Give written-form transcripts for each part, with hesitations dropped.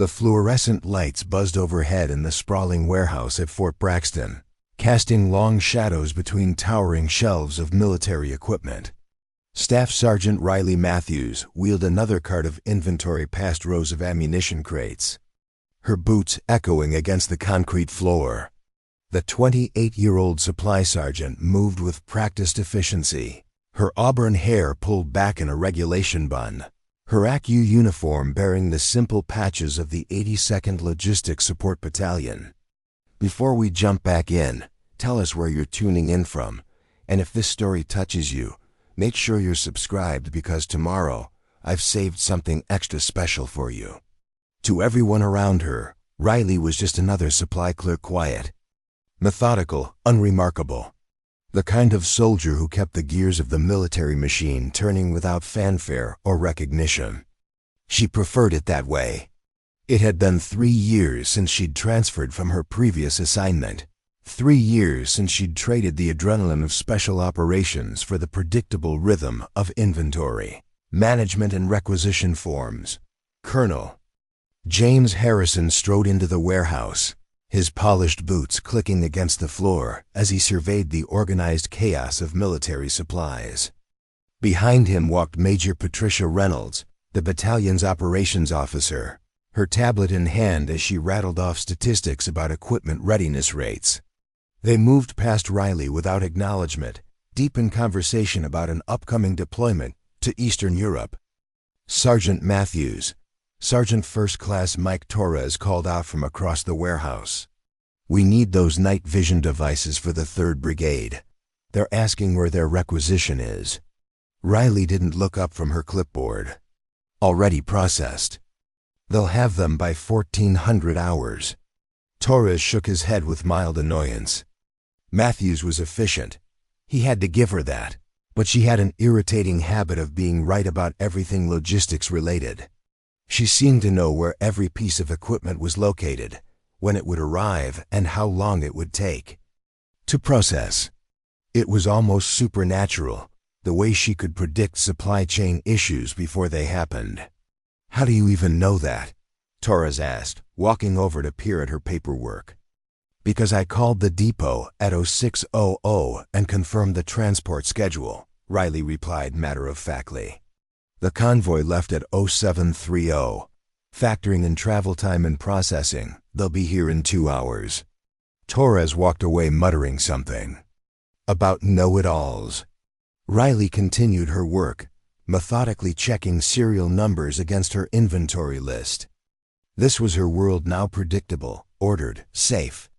The fluorescent lights buzzed overhead in the sprawling warehouse at Fort Braxton, casting long shadows between towering shelves of military equipment. Staff Sergeant Riley Matthews wheeled another cart of inventory past rows of ammunition crates, her boots echoing against the concrete floor. The 28-year-old supply sergeant moved with practiced efficiency, her auburn hair pulled back in a regulation bun, her ACU uniform bearing the simple patches of the 82nd Logistics Support Battalion. Before we jump back in, tell us where you're tuning in from, and if this story touches you, make sure you're subscribed because tomorrow I've saved something extra special for you. To everyone around her, Riley was just another supply clerk, quiet, methodical, unremarkable. The kind of soldier who kept the gears of the military machine turning without fanfare or recognition. She preferred it that way. It had been 3 years since she'd transferred from her previous assignment. 3 years since she'd traded the adrenaline of special operations for the predictable rhythm of inventory, management and requisition forms. Colonel James Harrison strode into the warehouse, his polished boots clicking against the floor as he surveyed the organized chaos of military supplies. Behind him walked Major Patricia Reynolds, the battalion's operations officer, her tablet in hand as she rattled off statistics about equipment readiness rates. They moved past Riley without acknowledgement, deep in conversation about an upcoming deployment to Eastern Europe. Sergeant Matthews, Sergeant First Class Mike Torres called out from across the warehouse. "We need those night vision devices for the 3rd Brigade. They're asking where their requisition is." Riley didn't look up from her clipboard. "Already processed. They'll have them by 1400 hours. Torres shook his head with mild annoyance. Matthews was efficient. He had to give her that, but she had an irritating habit of being right about everything logistics related. She seemed to know where every piece of equipment was located, when it would arrive, and how long it would take to process. It was almost supernatural, the way she could predict supply chain issues before they happened. "How do you even know that?" Torres asked, walking over to peer at her paperwork. "Because I called the depot at 0600 and confirmed the transport schedule," Riley replied matter-of-factly. "The convoy left at 0730. Factoring in travel time and processing, they'll be here in 2 hours. Torres walked away muttering something about know-it-alls. Riley continued her work, methodically checking serial numbers against her inventory list. This was her world now: predictable, ordered, safe.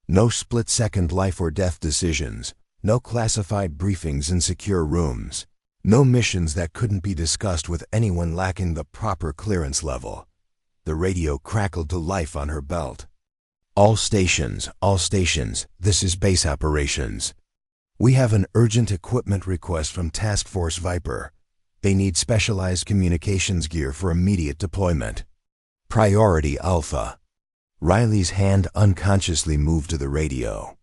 No split-second life-or-death decisions, no classified briefings in secure rooms. No missions that couldn't be discussed with anyone lacking the proper clearance level. The radio crackled to life on her belt. All stations, this is base operations. We have an urgent equipment request from Task Force Viper. They need specialized communications gear for immediate deployment. Priority Alpha." Riley's hand unconsciously moved to the radio.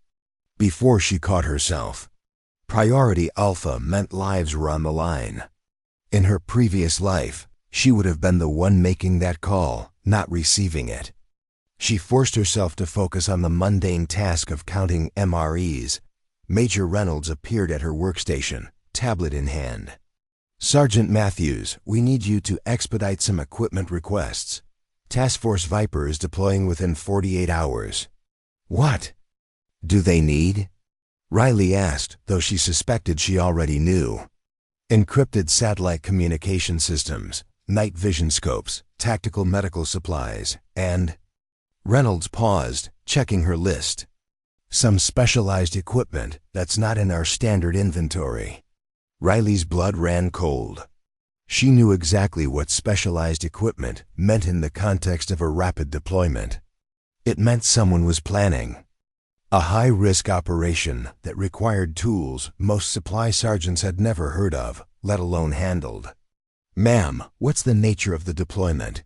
Before she caught herself, Priority Alpha meant lives were on the line. In her previous life, she would have been the one making that call, not receiving it. She forced herself to focus on the mundane task of counting MREs. Major Reynolds appeared at her workstation, tablet in hand. "Sergeant Matthews, we need you to expedite some equipment requests. Task Force Viper is deploying within 48 hours. "What do they need?" Riley asked, though she suspected she already knew. "Encrypted satellite communication systems, night vision scopes, tactical medical supplies, and—" Reynolds paused, checking her list. "Some specialized equipment that's not in our standard inventory." Riley's blood ran cold. She knew exactly what specialized equipment meant in the context of a rapid deployment. It meant someone was planning a high-risk operation that required tools most supply sergeants had never heard of, let alone handled. "Ma'am, what's the nature of the deployment?"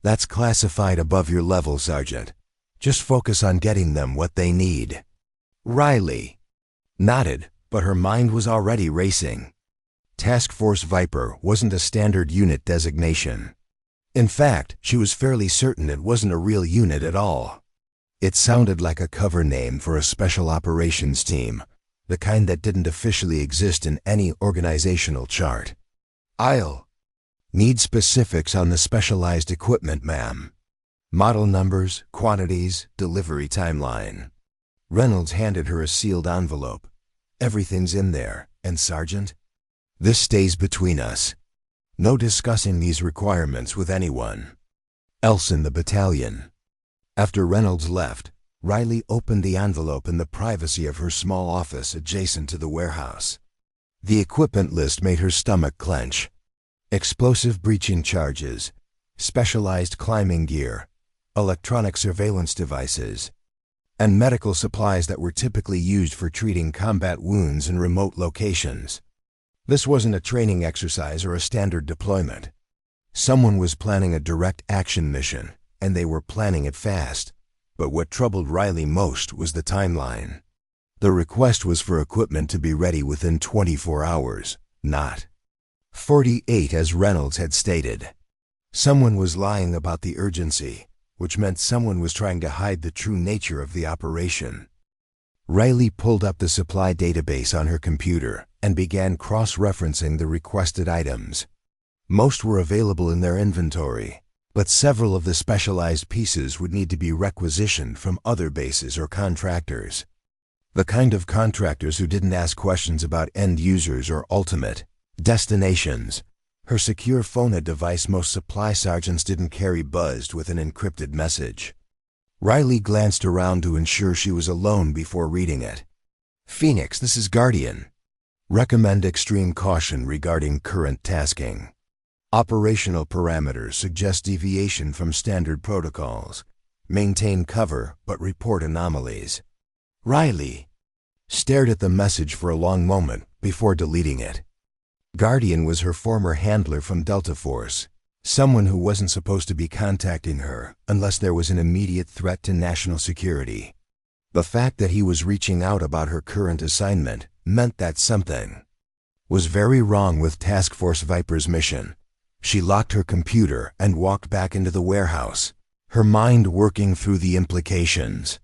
"That's classified above your level, Sergeant. Just focus on getting them what they need." Riley nodded, but her mind was already racing. Task Force Viper wasn't a standard unit designation. In fact, she was fairly certain it wasn't a real unit at all. It sounded like a cover name for a special operations team, the kind that didn't officially exist in any organizational chart. I'll need specifics on the specialized equipment, ma'am. Model numbers, quantities, delivery timeline. Reynolds handed her a sealed envelope. Everything's in there, and Sergeant? This stays between us. No discussing these requirements with anyone else in the battalion. After Reynolds left, Riley opened the envelope in the privacy of her small office adjacent to the warehouse. The equipment list made her stomach clench. Explosive breaching charges, specialized climbing gear, electronic surveillance devices, and medical supplies that were typically used for treating combat wounds in remote locations. This wasn't a training exercise or a standard deployment. Someone was planning a direct action mission, and they were planning it fast. But what troubled Riley most was the timeline. The request was for equipment to be ready within 24 hours, not 48 as Reynolds had stated. Someone was lying about the urgency, which meant someone was trying to hide the true nature of the operation. Riley pulled up the supply database on her computer and began cross-referencing the requested items. Most were available in their inventory, but several of the specialized pieces would need to be requisitioned from other bases or contractors. The kind of contractors who didn't ask questions about end users or ultimate destinations. Her secure phone device most supply sergeants didn't carry buzzed with an encrypted message. Riley glanced around to ensure she was alone before reading it. Phoenix, this is Guardian. Recommend extreme caution regarding current tasking. Operational parameters suggest deviation from standard protocols. Maintain cover, but report anomalies. Riley stared at the message for a long moment before deleting it. Guardian was her former handler from Delta Force, someone who wasn't supposed to be contacting her unless there was an immediate threat to national security. The fact that he was reaching out about her current assignment meant that something was very wrong with Task Force Viper's mission. She locked her computer and walked back into the warehouse, her mind working through the implications.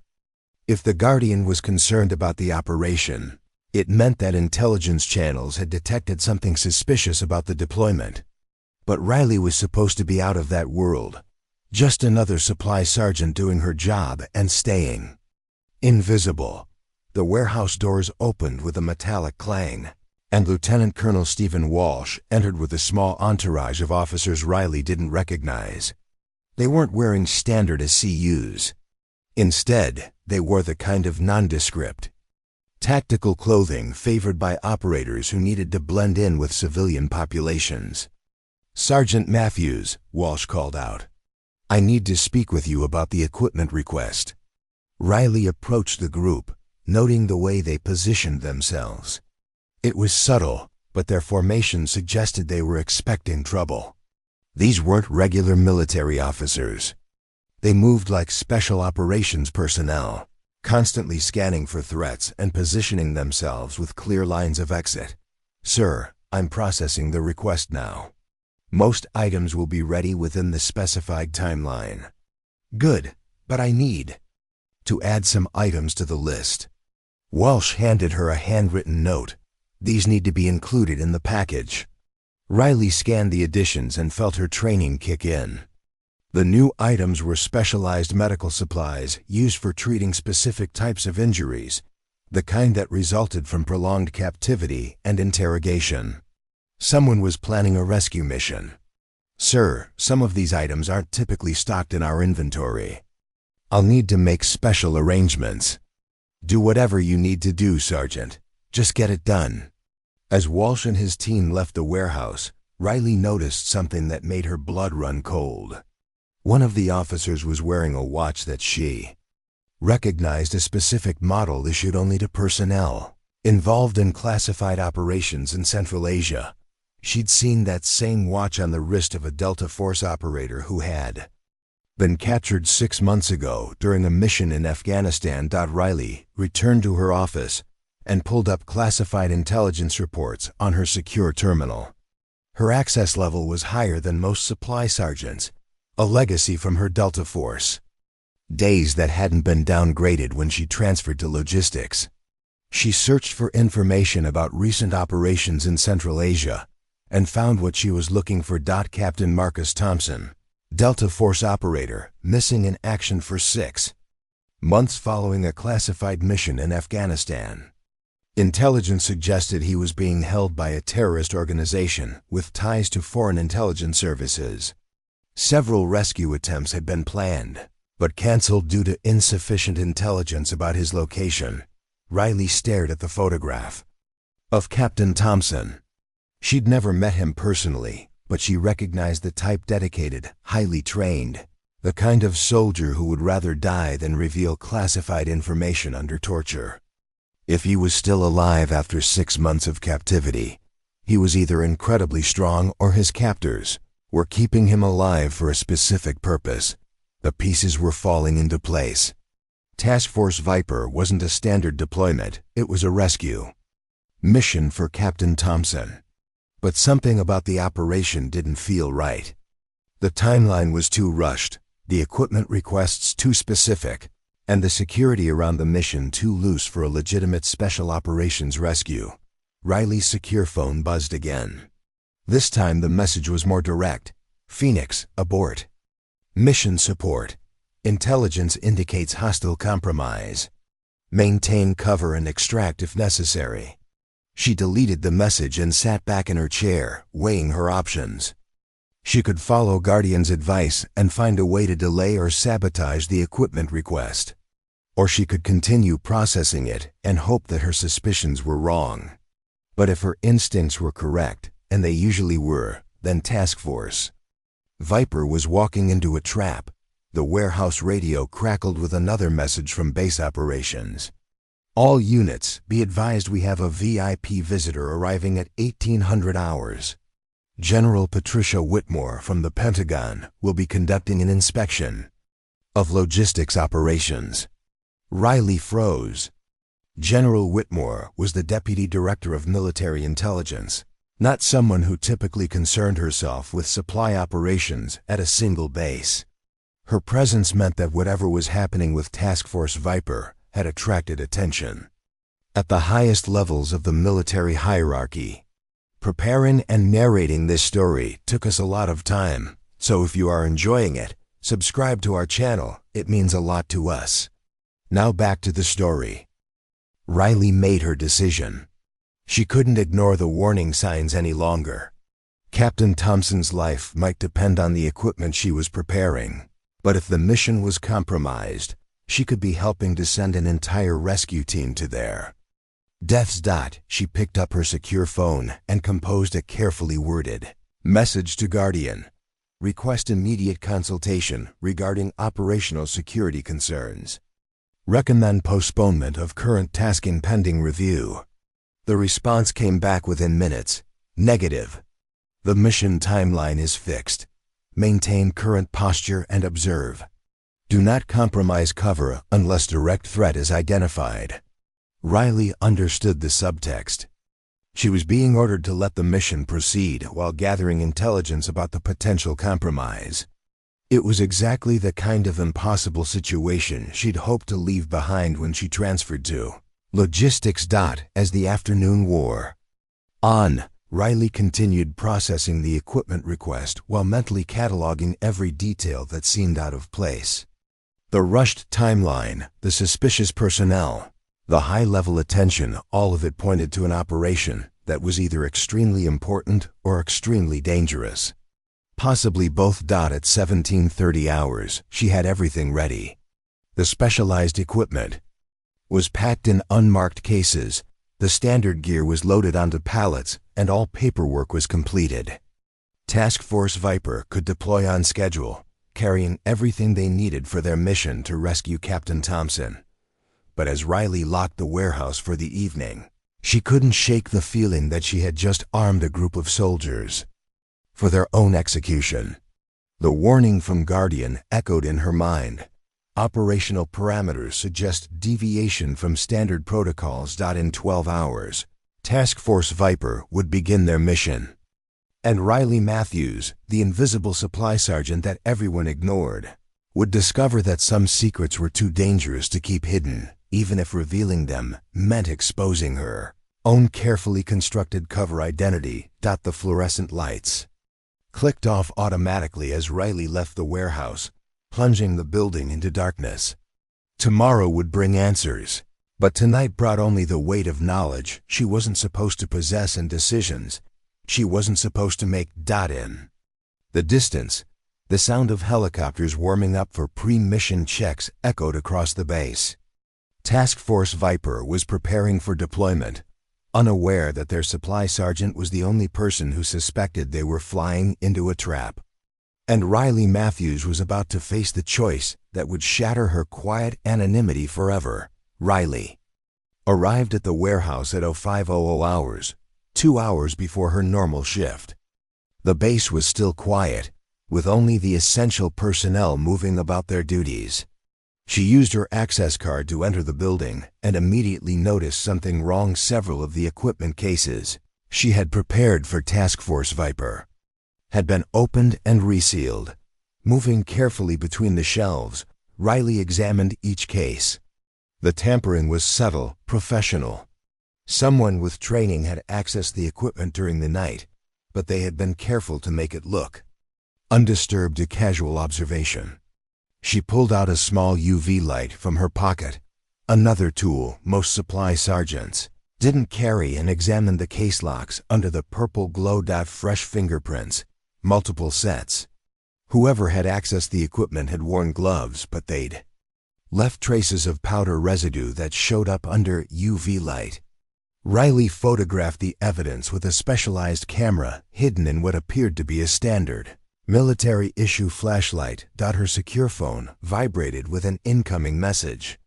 If the Guardian was concerned about the operation, it meant that intelligence channels had detected something suspicious about the deployment. But Riley was supposed to be out of that world, just another supply sergeant doing her job and staying invisible. The warehouse doors opened with a metallic clang, and Lieutenant Colonel Stephen Walsh entered with a small entourage of officers Riley didn't recognize. They weren't wearing standard SCUs. Instead, they wore the kind of nondescript, tactical clothing favored by operators who needed to blend in with civilian populations. Sergeant Matthews, Walsh called out. I need to speak with you about the equipment request. Riley approached the group, noting the way they positioned themselves. It was subtle, but their formation suggested they were expecting trouble. These weren't regular military officers. They moved like special operations personnel, constantly scanning for threats and positioning themselves with clear lines of exit. Sir, I'm processing the request now. Most items will be ready within the specified timeline. Good, but I need to add some items to the list. Walsh handed her a handwritten note. These need to be included in the package. Riley scanned the additions and felt her training kick in. The new items were specialized medical supplies used for treating specific types of injuries, the kind that resulted from prolonged captivity and interrogation. Someone was planning a rescue mission. Sir, some of these items aren't typically stocked in our inventory. I'll need to make special arrangements. Do whatever you need to do, Sergeant. Just get it done. As Walsh and his team left the warehouse, Riley noticed something that made her blood run cold. One of the officers was wearing a watch that she recognized a specific model issued only to personnel involved in classified operations in Central Asia. She'd seen that same watch on the wrist of a Delta Force operator who had been captured 6 months ago during a mission in Afghanistan. Riley returned to her office and pulled up classified intelligence reports on her secure terminal. Her access level was higher than most supply sergeants, a legacy from her Delta Force. Days that hadn't been downgraded when she transferred to logistics. She searched for information about recent operations in Central Asia and found what she was looking for. Captain Marcus Thompson, Delta Force operator, missing in action for 6 months following a classified mission in Afghanistan. Intelligence suggested he was being held by a terrorist organization with ties to foreign intelligence services. Several rescue attempts had been planned, but canceled due to insufficient intelligence about his location. Riley stared at the photograph of Captain Thompson. She'd never met him personally, but she recognized the type: dedicated, highly trained, the kind of soldier who would rather die than reveal classified information under torture. If he was still alive after 6 months of captivity, he was either incredibly strong or his captors were keeping him alive for a specific purpose. The pieces were falling into place. Task Force Viper wasn't a standard deployment, it was a rescue mission for Captain Thompson. But something about the operation didn't feel right. The timeline was too rushed, the equipment requests too specific, and the security around the mission too loose for a legitimate special operations rescue. Riley's secure phone buzzed again. This time the message was more direct. Phoenix, abort. Mission support. Intelligence indicates hostile compromise. Maintain cover and extract if necessary. She deleted the message and sat back in her chair, weighing her options. She could follow Guardian's advice and find a way to delay or sabotage the equipment request. Or she could continue processing it and hope that her suspicions were wrong. But if her instincts were correct, and they usually were, then Task Force Viper was walking into a trap. The warehouse radio crackled with another message from base operations. All units, be advised we have a VIP visitor arriving at 1800 hours. General Patricia Whitmore from the Pentagon will be conducting an inspection of logistics operations. Riley froze. General Whitmore was the Deputy Director of Military Intelligence, not someone who typically concerned herself with supply operations at a single base. Her presence meant that whatever was happening with Task Force Viper had attracted attention at the highest levels of the military hierarchy. Preparing and narrating this story took us a lot of time, so if you are enjoying it, subscribe to our channel, it means a lot to us. Now back to the story. Riley made her decision. She couldn't ignore the warning signs any longer. Captain Thompson's life might depend on the equipment she was preparing, but if the mission was compromised, she could be helping to send an entire rescue team to there. Death's dot, she picked up her secure phone and composed a carefully worded message to Guardian. Request immediate consultation regarding operational security concerns. Recommend postponement of current tasking pending review. The response came back within minutes. Negative. The mission timeline is fixed. Maintain current posture and observe. Do not compromise cover unless direct threat is identified. Riley understood the subtext. She was being ordered to let the mission proceed while gathering intelligence about the potential compromise. It was exactly the kind of impossible situation she'd hoped to leave behind when she transferred to logistics. As the afternoon wore on, Riley continued processing the equipment request while mentally cataloging every detail that seemed out of place. The rushed timeline, the suspicious personnel, the high-level attention, all of it pointed to an operation that was either extremely important or extremely dangerous. Possibly both. At 1730 hours, she had everything ready. The specialized equipment was packed in unmarked cases, the standard gear was loaded onto pallets, and all paperwork was completed. Task Force Viper could deploy on schedule, carrying everything they needed for their mission to rescue Captain Thompson. But as Riley locked the warehouse for the evening, she couldn't shake the feeling that she had just armed a group of soldiers for their own execution. The warning from Guardian echoed in her mind. Operational parameters suggest deviation from standard protocols. In 12 hours, Task Force Viper would begin their mission. And Riley Matthews, the invisible supply sergeant that everyone ignored, would discover that some secrets were too dangerous to keep hidden, even if revealing them meant exposing her own carefully constructed cover identity. The fluorescent lights clicked off automatically as Riley left the warehouse, plunging the building into darkness. Tomorrow would bring answers, but tonight brought only the weight of knowledge she wasn't supposed to possess and decisions she wasn't supposed to make. In the distance, the sound of helicopters warming up for pre-mission checks echoed across the base. Task Force Viper was preparing for deployment, unaware that their supply sergeant was the only person who suspected they were flying into a trap. And Riley Matthews was about to face the choice that would shatter her quiet anonymity forever. Riley arrived at the warehouse at 0500 hours, 2 hours before her normal shift. The base was still quiet, with only the essential personnel moving about their duties. She used her access card to enter the building and immediately noticed something wrong. Several of the equipment cases she had prepared for Task Force Viper had been opened and resealed. Moving carefully between the shelves, Riley examined each case. The tampering was subtle, professional. Someone with training had accessed the equipment during the night, but they had been careful to make it look undisturbed to casual observation. She pulled out a small UV light from her pocket, another tool most supply sergeants didn't carry, and examined the case locks under the purple glow. Fresh fingerprints, multiple sets. Whoever had accessed the equipment had worn gloves, but they'd left traces of powder residue that showed up under UV light. Riley photographed the evidence with a specialized camera hidden in what appeared to be a standard military-issue flashlight. Her secure phone vibrated with an incoming message.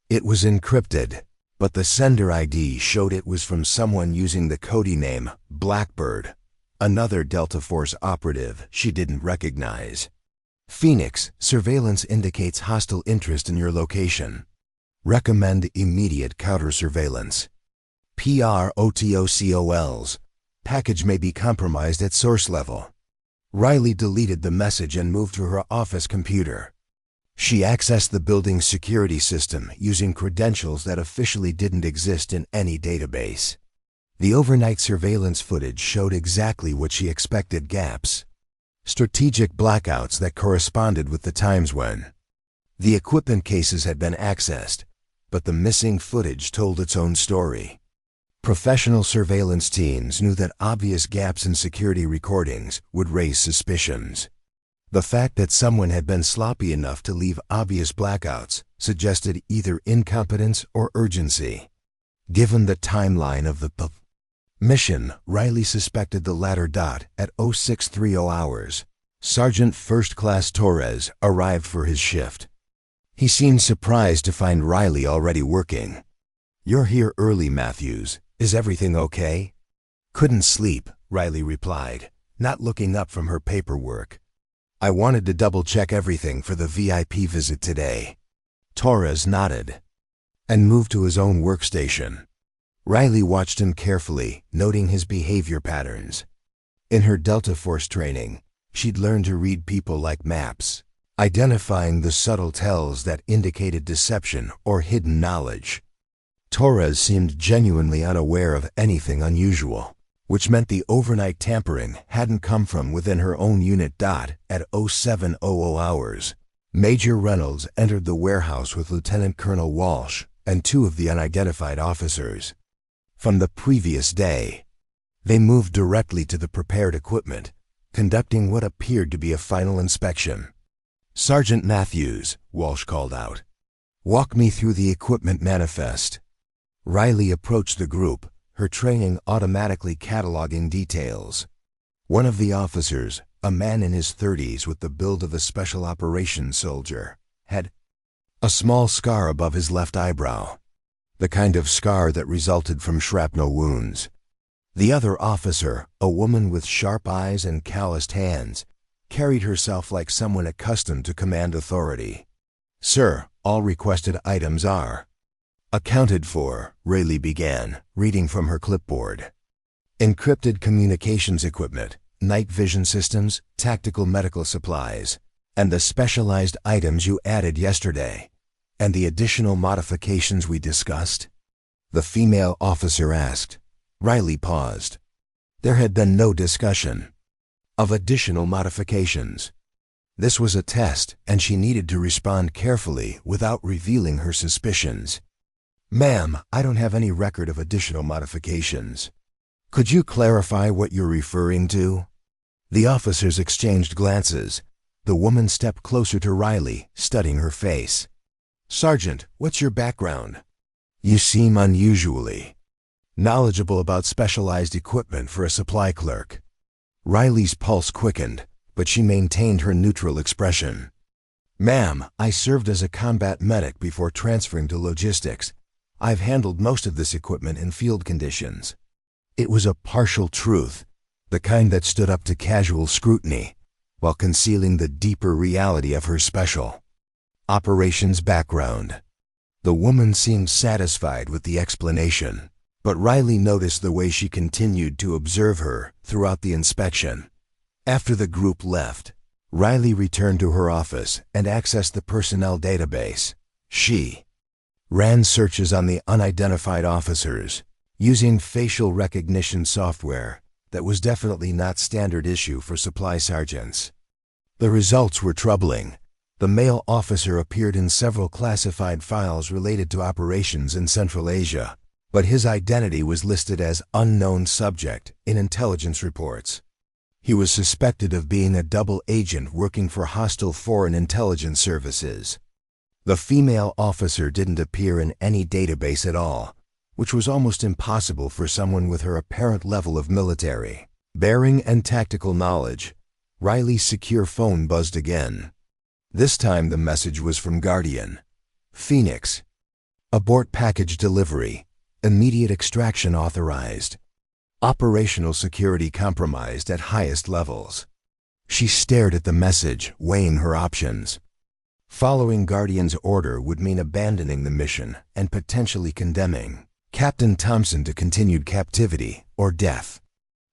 It was encrypted, but the sender ID showed it was from someone using the code name Blackbird, another Delta Force operative she didn't recognize. Phoenix, surveillance indicates hostile interest in your location. Recommend immediate counter-surveillance. PROTOCOLs. Package may be compromised at source level. Riley deleted the message and moved to her office computer. She accessed the building's security system using credentials that officially didn't exist in any database. The overnight surveillance footage showed exactly what she expected: gaps, strategic blackouts that corresponded with the times when the equipment cases had been accessed, but the missing footage told its own story. Professional surveillance teams knew that obvious gaps in security recordings would raise suspicions. The fact that someone had been sloppy enough to leave obvious blackouts suggested either incompetence or urgency. Given the timeline of the mission, Riley suspected the latter. At 0630 hours, Sergeant First Class Torres arrived for his shift. He seemed surprised to find Riley already working. "You're here early, Matthews. Is everything okay?" "Couldn't sleep," Riley replied, not looking up from her paperwork. "I wanted to double-check everything for the VIP visit today." Torres nodded and moved to his own workstation. Riley watched him carefully, noting his behavior patterns. In her Delta Force training, she'd learned to read people like maps, identifying the subtle tells that indicated deception or hidden knowledge. Torres seemed genuinely unaware of anything unusual, which meant the overnight tampering hadn't come from within her own unit. At 0700 hours, Major Reynolds entered the warehouse with Lieutenant Colonel Walsh and 2 of the unidentified officers from the previous day. They moved directly to the prepared equipment, conducting what appeared to be a final inspection. "Sergeant Matthews," Walsh called out, "walk me through the equipment manifest." Riley approached the group, her training automatically cataloging details. One of the officers, a man in his 30s with the build of a special operations soldier, had a small scar above his left eyebrow, the kind of scar that resulted from shrapnel wounds. The other officer, a woman with sharp eyes and calloused hands, carried herself like someone accustomed to command authority. "Sir, all requested items are accounted for," Riley began, reading from her clipboard. "Encrypted communications equipment, night vision systems, tactical medical supplies, and the specialized items you added yesterday, and the additional modifications we discussed?" the female officer asked. Riley paused. There had been no discussion of additional modifications. This was a test, and she needed to respond carefully without revealing her suspicions. "Ma'am, I don't have any record of additional modifications. Could you clarify what you're referring to?" The officers exchanged glances. The woman stepped closer to Riley, studying her face. "Sergeant, what's your background? You seem unusually knowledgeable about specialized equipment for a supply clerk." Riley's pulse quickened, but she maintained her neutral expression. "Ma'am, I served as a combat medic before transferring to logistics. I've handled most of this equipment in field conditions." It was a partial truth, the kind that stood up to casual scrutiny, while concealing the deeper reality of her special operations background. The woman seemed satisfied with the explanation, but Riley noticed the way she continued to observe her throughout the inspection. After the group left, Riley returned to her office and accessed the personnel database. She ran searches on the unidentified officers, using facial recognition software that was definitely not standard issue for supply sergeants. The results were troubling. The male officer appeared in several classified files related to operations in Central Asia, but his identity was listed as unknown subject in intelligence reports. He was suspected of being a double agent working for hostile foreign intelligence services. The female officer didn't appear in any database at all, which was almost impossible for someone with her apparent level of military bearing and tactical knowledge. Riley's secure phone buzzed again. This time the message was from Guardian. "Phoenix. Abort package delivery. Immediate extraction authorized. Operational security compromised at highest levels." She stared at the message, weighing her options. Following Guardian's order would mean abandoning the mission and potentially condemning Captain Thompson to continued captivity or death.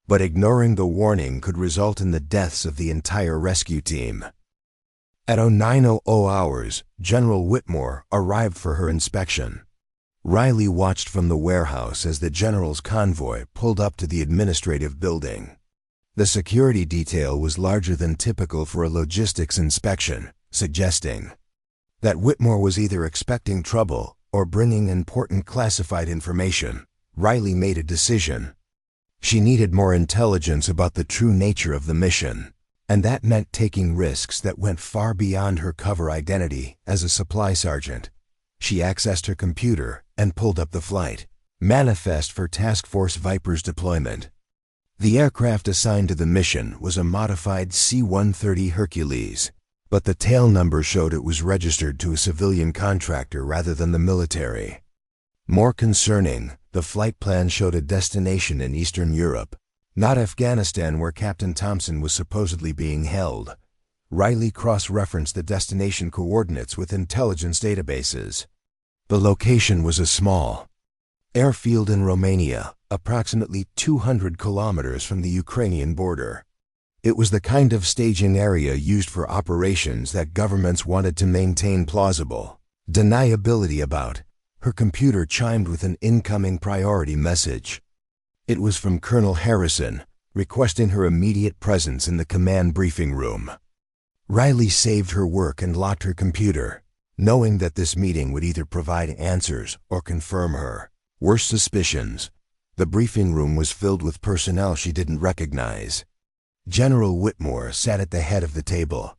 But ignoring the warning could result in the deaths of the entire rescue team. At 09:00 hours, General Whitmore arrived for her inspection. Riley watched from the warehouse as the general's convoy pulled up to the administrative building. The security detail was larger than typical for a logistics inspection, suggesting that Whitmore was either expecting trouble or bringing important classified information. Riley made a decision. She needed more intelligence about the true nature of the mission, and that meant taking risks that went far beyond her cover identity as a supply sergeant. She accessed her computer and pulled up the flight manifest for Task Force Viper's deployment. The aircraft assigned to the mission was a modified C-130 Hercules, but the tail number showed it was registered to a civilian contractor rather than the military. More concerning, the flight plan showed a destination in Eastern Europe, not Afghanistan where Captain Thompson was supposedly being held. Riley cross-referenced the destination coordinates with intelligence databases. The location was a small airfield in Romania, approximately 200 kilometers from the Ukrainian border. It was the kind of staging area used for operations that governments wanted to maintain plausible deniability about. Her computer chimed with an incoming priority message. It was from Colonel Harrison, requesting her immediate presence in the command briefing room. Riley saved her work and locked her computer, knowing that this meeting would either provide answers or confirm her worst suspicions. The briefing room was filled with personnel she didn't recognize. General Whitmore sat at the head of the table,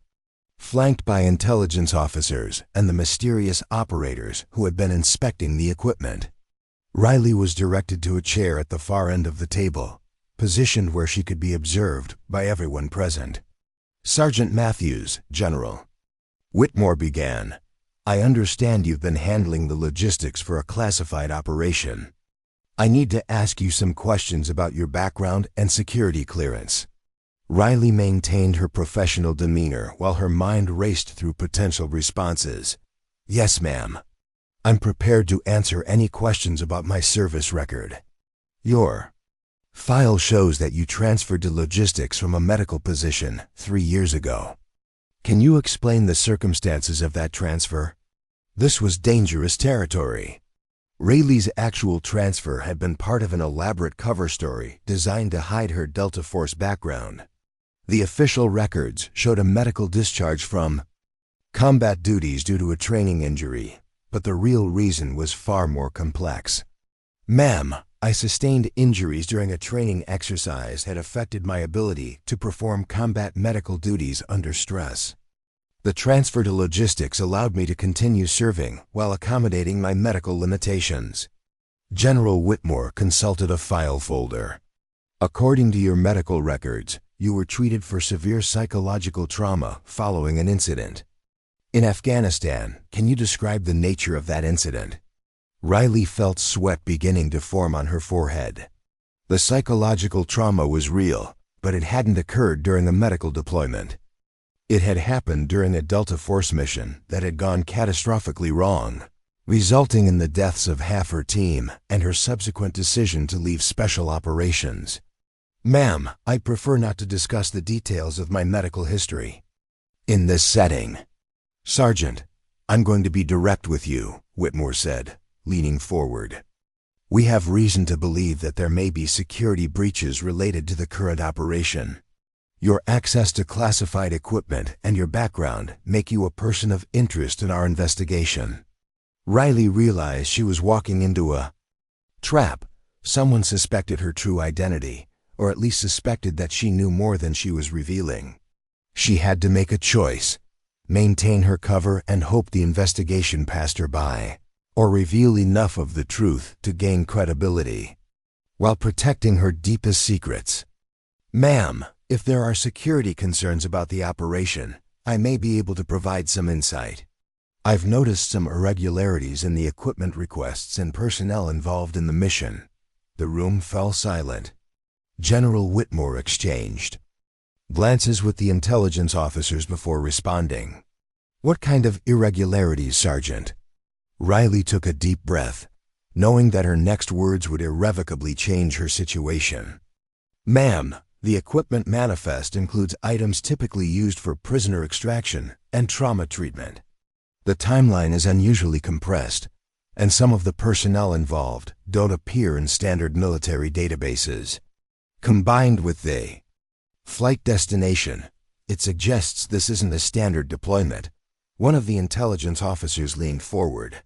flanked by intelligence officers and the mysterious operators who had been inspecting the equipment. Riley was directed to a chair at the far end of the table, positioned where she could be observed by everyone present. "Sergeant Matthews, General," Whitmore began, "I understand you've been handling the logistics for a classified operation. I need to ask you some questions about your background and security clearance." Riley maintained her professional demeanor while her mind raced through potential responses. "Yes, ma'am. I'm prepared to answer any questions about my service record. Your File shows that you transferred to logistics from a medical position 3 years ago. Can you explain the circumstances of that transfer? This was dangerous territory. Rayleigh's actual transfer had been part of an elaborate cover story designed to hide her Delta Force background. The official records showed a medical discharge from combat duties due to a training injury, but the real reason was far more complex. Ma'am, I sustained injuries during a training exercise that affected my ability to perform combat medical duties under stress. The transfer to logistics allowed me to continue serving while accommodating my medical limitations. General Whitmore consulted a file folder. According to your medical records, you were treated for severe psychological trauma following an incident in Afghanistan. Can you describe the nature of that incident? Riley felt sweat beginning to form on her forehead. The psychological trauma was real, but it hadn't occurred during a medical deployment. It had happened during a Delta Force mission that had gone catastrophically wrong, resulting in the deaths of half her team and her subsequent decision to leave special operations. Ma'am, I prefer not to discuss the details of my medical history in this setting. Sergeant, I'm going to be direct with you, Whitmore said, leaning forward. We have reason to believe that there may be security breaches related to the current operation. Your access to classified equipment and your background make you a person of interest in our investigation. Riley realized she was walking into a trap. Someone suspected her true identity, or at least suspected that she knew more than she was revealing. She had to make a choice: maintain her cover and hope the investigation passed her by, or reveal enough of the truth to gain credibility, while protecting her deepest secrets. Ma'am, if there are security concerns about the operation, I may be able to provide some insight. I've noticed some irregularities in the equipment requests and personnel involved in the mission. The room fell silent. General Whitmore exchanged glances with the intelligence officers before responding. What kind of irregularities, Sergeant? Riley took a deep breath, knowing that her next words would irrevocably change her situation. Ma'am, the equipment manifest includes items typically used for prisoner extraction and trauma treatment. The timeline is unusually compressed, and some of the personnel involved don't appear in standard military databases. Combined with the flight destination, it suggests this isn't a standard deployment. One of the intelligence officers leaned forward.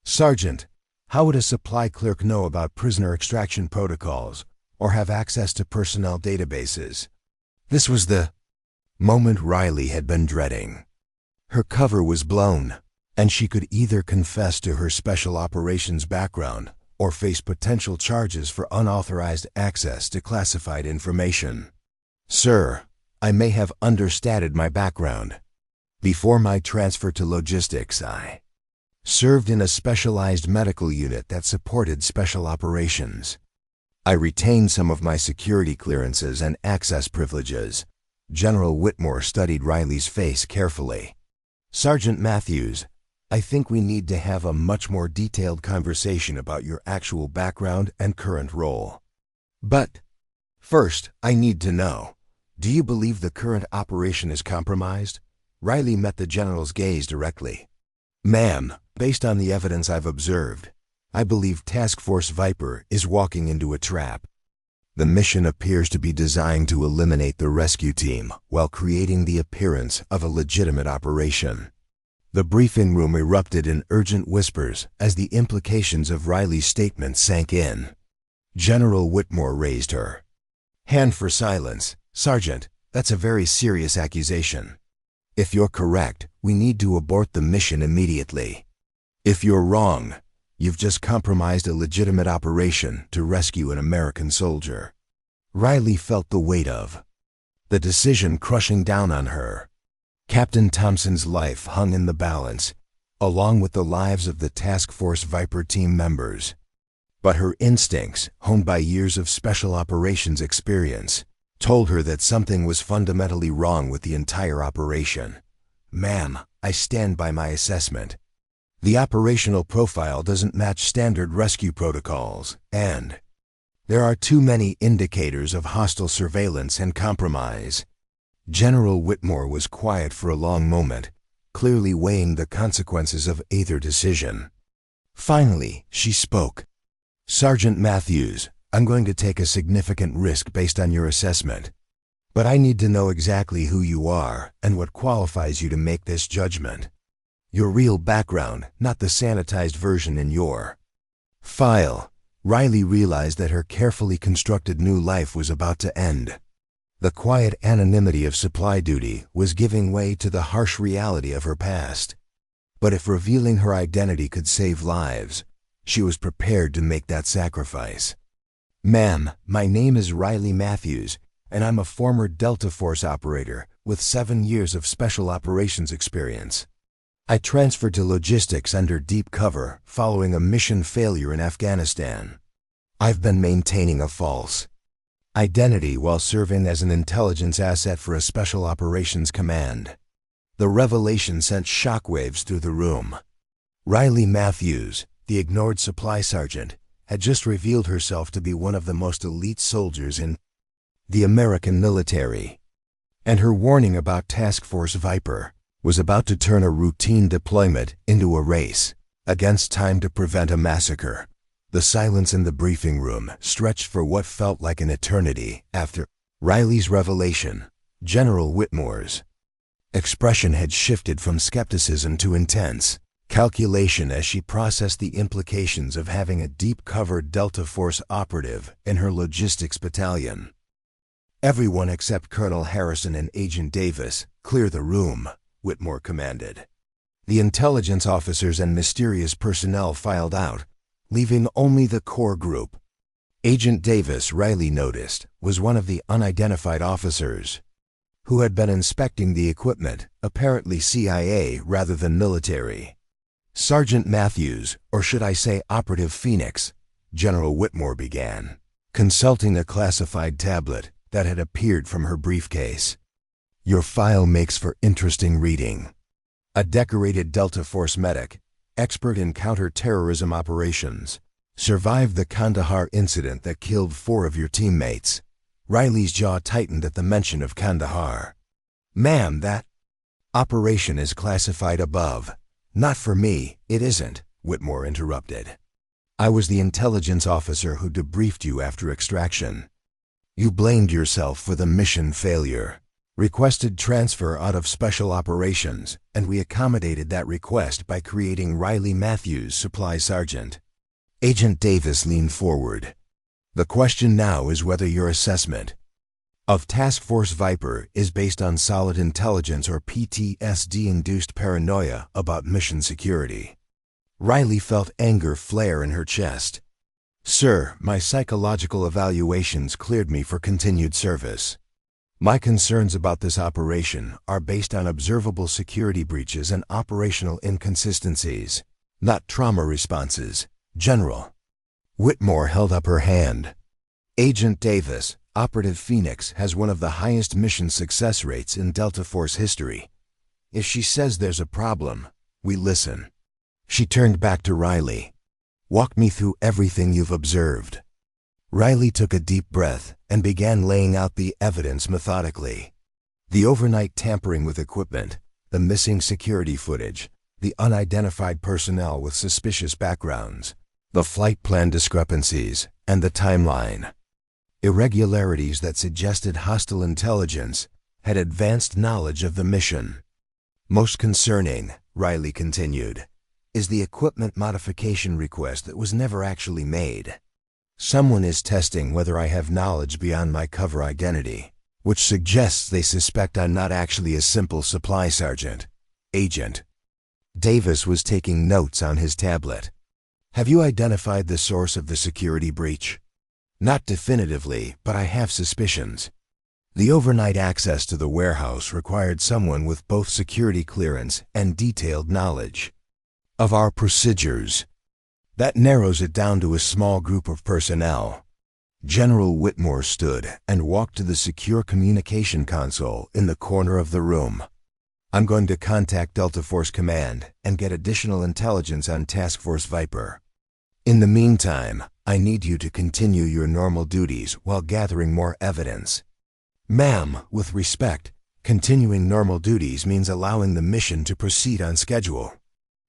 Sergeant, how would a supply clerk know about prisoner extraction protocols or have access to personnel databases? This was the moment Riley had been dreading. Her cover was blown, and she could either confess to her special operations background or face potential charges for unauthorized access to classified information. Sir, I may have understated my background. Before my transfer to logistics, I served in a specialized medical unit that supported special operations. I retained some of my security clearances and access privileges. General Whitmore studied Riley's face carefully. Sergeant Matthews, I think we need to have a much more detailed conversation about your actual background and current role. But first, I need to know, do you believe the current operation is compromised? Riley met the general's gaze directly. Ma'am, based on the evidence I've observed, I believe Task Force Viper is walking into a trap. The mission appears to be designed to eliminate the rescue team while creating the appearance of a legitimate operation. The briefing room erupted in urgent whispers as the implications of Riley's statement sank in. General Whitmore raised her hand for silence. Sergeant, that's a very serious accusation. If you're correct, we need to abort the mission immediately. If you're wrong, you've just compromised a legitimate operation to rescue an American soldier. Riley felt the weight of the decision crushing down on her. Captain Thompson's life hung in the balance, along with the lives of the Task Force Viper team members. But her instincts, honed by years of special operations experience, told her that something was fundamentally wrong with the entire operation. Ma'am, I stand by my assessment. The operational profile doesn't match standard rescue protocols, and There are too many indicators of hostile surveillance and compromise. General Whitmore was quiet for a long moment, clearly weighing the consequences of either decision. Finally, she spoke. Sergeant Matthews, I'm going to take a significant risk based on your assessment. But I need to know exactly who you are and what qualifies you to make this judgment. Your real background, not the sanitized version in your file. Riley realized that her carefully constructed new life was about to end. The quiet anonymity of supply duty was giving way to the harsh reality of her past. But if revealing her identity could save lives, she was prepared to make that sacrifice. Ma'am, my name is Riley Matthews, and I'm a former Delta Force operator with 7 years of special operations experience. I transferred to logistics under deep cover following a mission failure in Afghanistan. I've been maintaining a false identity while serving as an intelligence asset for a special operations command. The revelation sent shockwaves through the room. Riley Matthews, the ignored supply sergeant, had just revealed herself to be one of the most elite soldiers in the American military. And her warning about Task Force Viper was about to turn a routine deployment into a race against time to prevent a massacre. The silence in the briefing room stretched for what felt like an eternity after Riley's revelation. General Whitmore's expression had shifted from skepticism to intense calculation as she processed the implications of having a deep-covered Delta Force operative in her logistics battalion. Everyone except Colonel Harrison and Agent Davis, clear the room, Whitmore commanded. The intelligence officers and mysterious personnel filed out, leaving only the core group. Agent Davis, Riley noticed, was one of the unidentified officers who had been inspecting the equipment, apparently CIA rather than military. Sergeant Matthews, or should I say Operative Phoenix, General Whitmore began, consulting a classified tablet that had appeared from her briefcase. Your file makes for interesting reading. A decorated Delta Force medic, expert in counter-terrorism operations, survived the Kandahar incident that killed 4 of your teammates. Riley's jaw tightened at the mention of Kandahar. Ma'am, that operation is classified above. Not for me, it isn't, Whitmore interrupted. I was the intelligence officer who debriefed you after extraction. You blamed yourself for the mission failure, requested transfer out of special operations, and we accommodated that request by creating Riley Matthews, Supply Sergeant. Agent Davis leaned forward. The question now is whether your assessment of Task Force Viper is based on solid intelligence or PTSD-induced paranoia about mission security. Riley felt anger flare in her chest. Sir, my psychological evaluations cleared me for continued service. My concerns about this operation are based on observable security breaches and operational inconsistencies, not trauma responses, General. Whitmore held up her hand. Agent Davis, Operative Phoenix, has one of the highest mission success rates in Delta Force history. If she says there's a problem, we listen. She turned back to Riley. Walk me through everything you've observed. Riley took a deep breath and began laying out the evidence methodically. The overnight tampering with equipment, the missing security footage, the unidentified personnel with suspicious backgrounds, the flight plan discrepancies, and the timeline. Irregularities that suggested hostile intelligence had advanced knowledge of the mission. Most concerning, Riley continued, is the equipment modification request that was never actually made. Someone is testing whether I have knowledge beyond my cover identity, which suggests they suspect I'm not actually a simple supply sergeant. Agent Davis was taking notes on his tablet. Have you identified the source of the security breach? Not definitively, but I have suspicions. The overnight access to the warehouse required someone with both security clearance and detailed knowledge of our procedures. That narrows it down to a small group of personnel. General Whitmore stood and walked to the secure communication console in the corner of the room. I'm going to contact Delta Force Command and get additional intelligence on Task Force Viper. In the meantime, I need you to continue your normal duties while gathering more evidence. Ma'am, with respect, continuing normal duties means allowing the mission to proceed on schedule.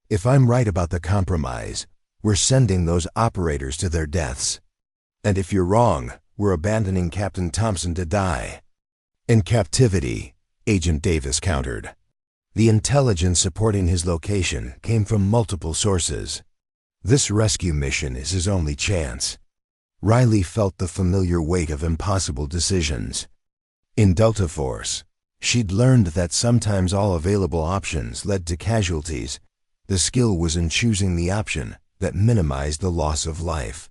If I'm right about the compromise, we're sending those operators to their deaths. And if you're wrong, we're abandoning Captain Thompson to die. In captivity, Agent Davis countered. The intelligence supporting his location came from multiple sources. This rescue mission is his only chance. Riley felt the familiar weight of impossible decisions. In Delta Force, she'd learned that sometimes all available options led to casualties. The skill was in choosing the option that minimized the loss of life.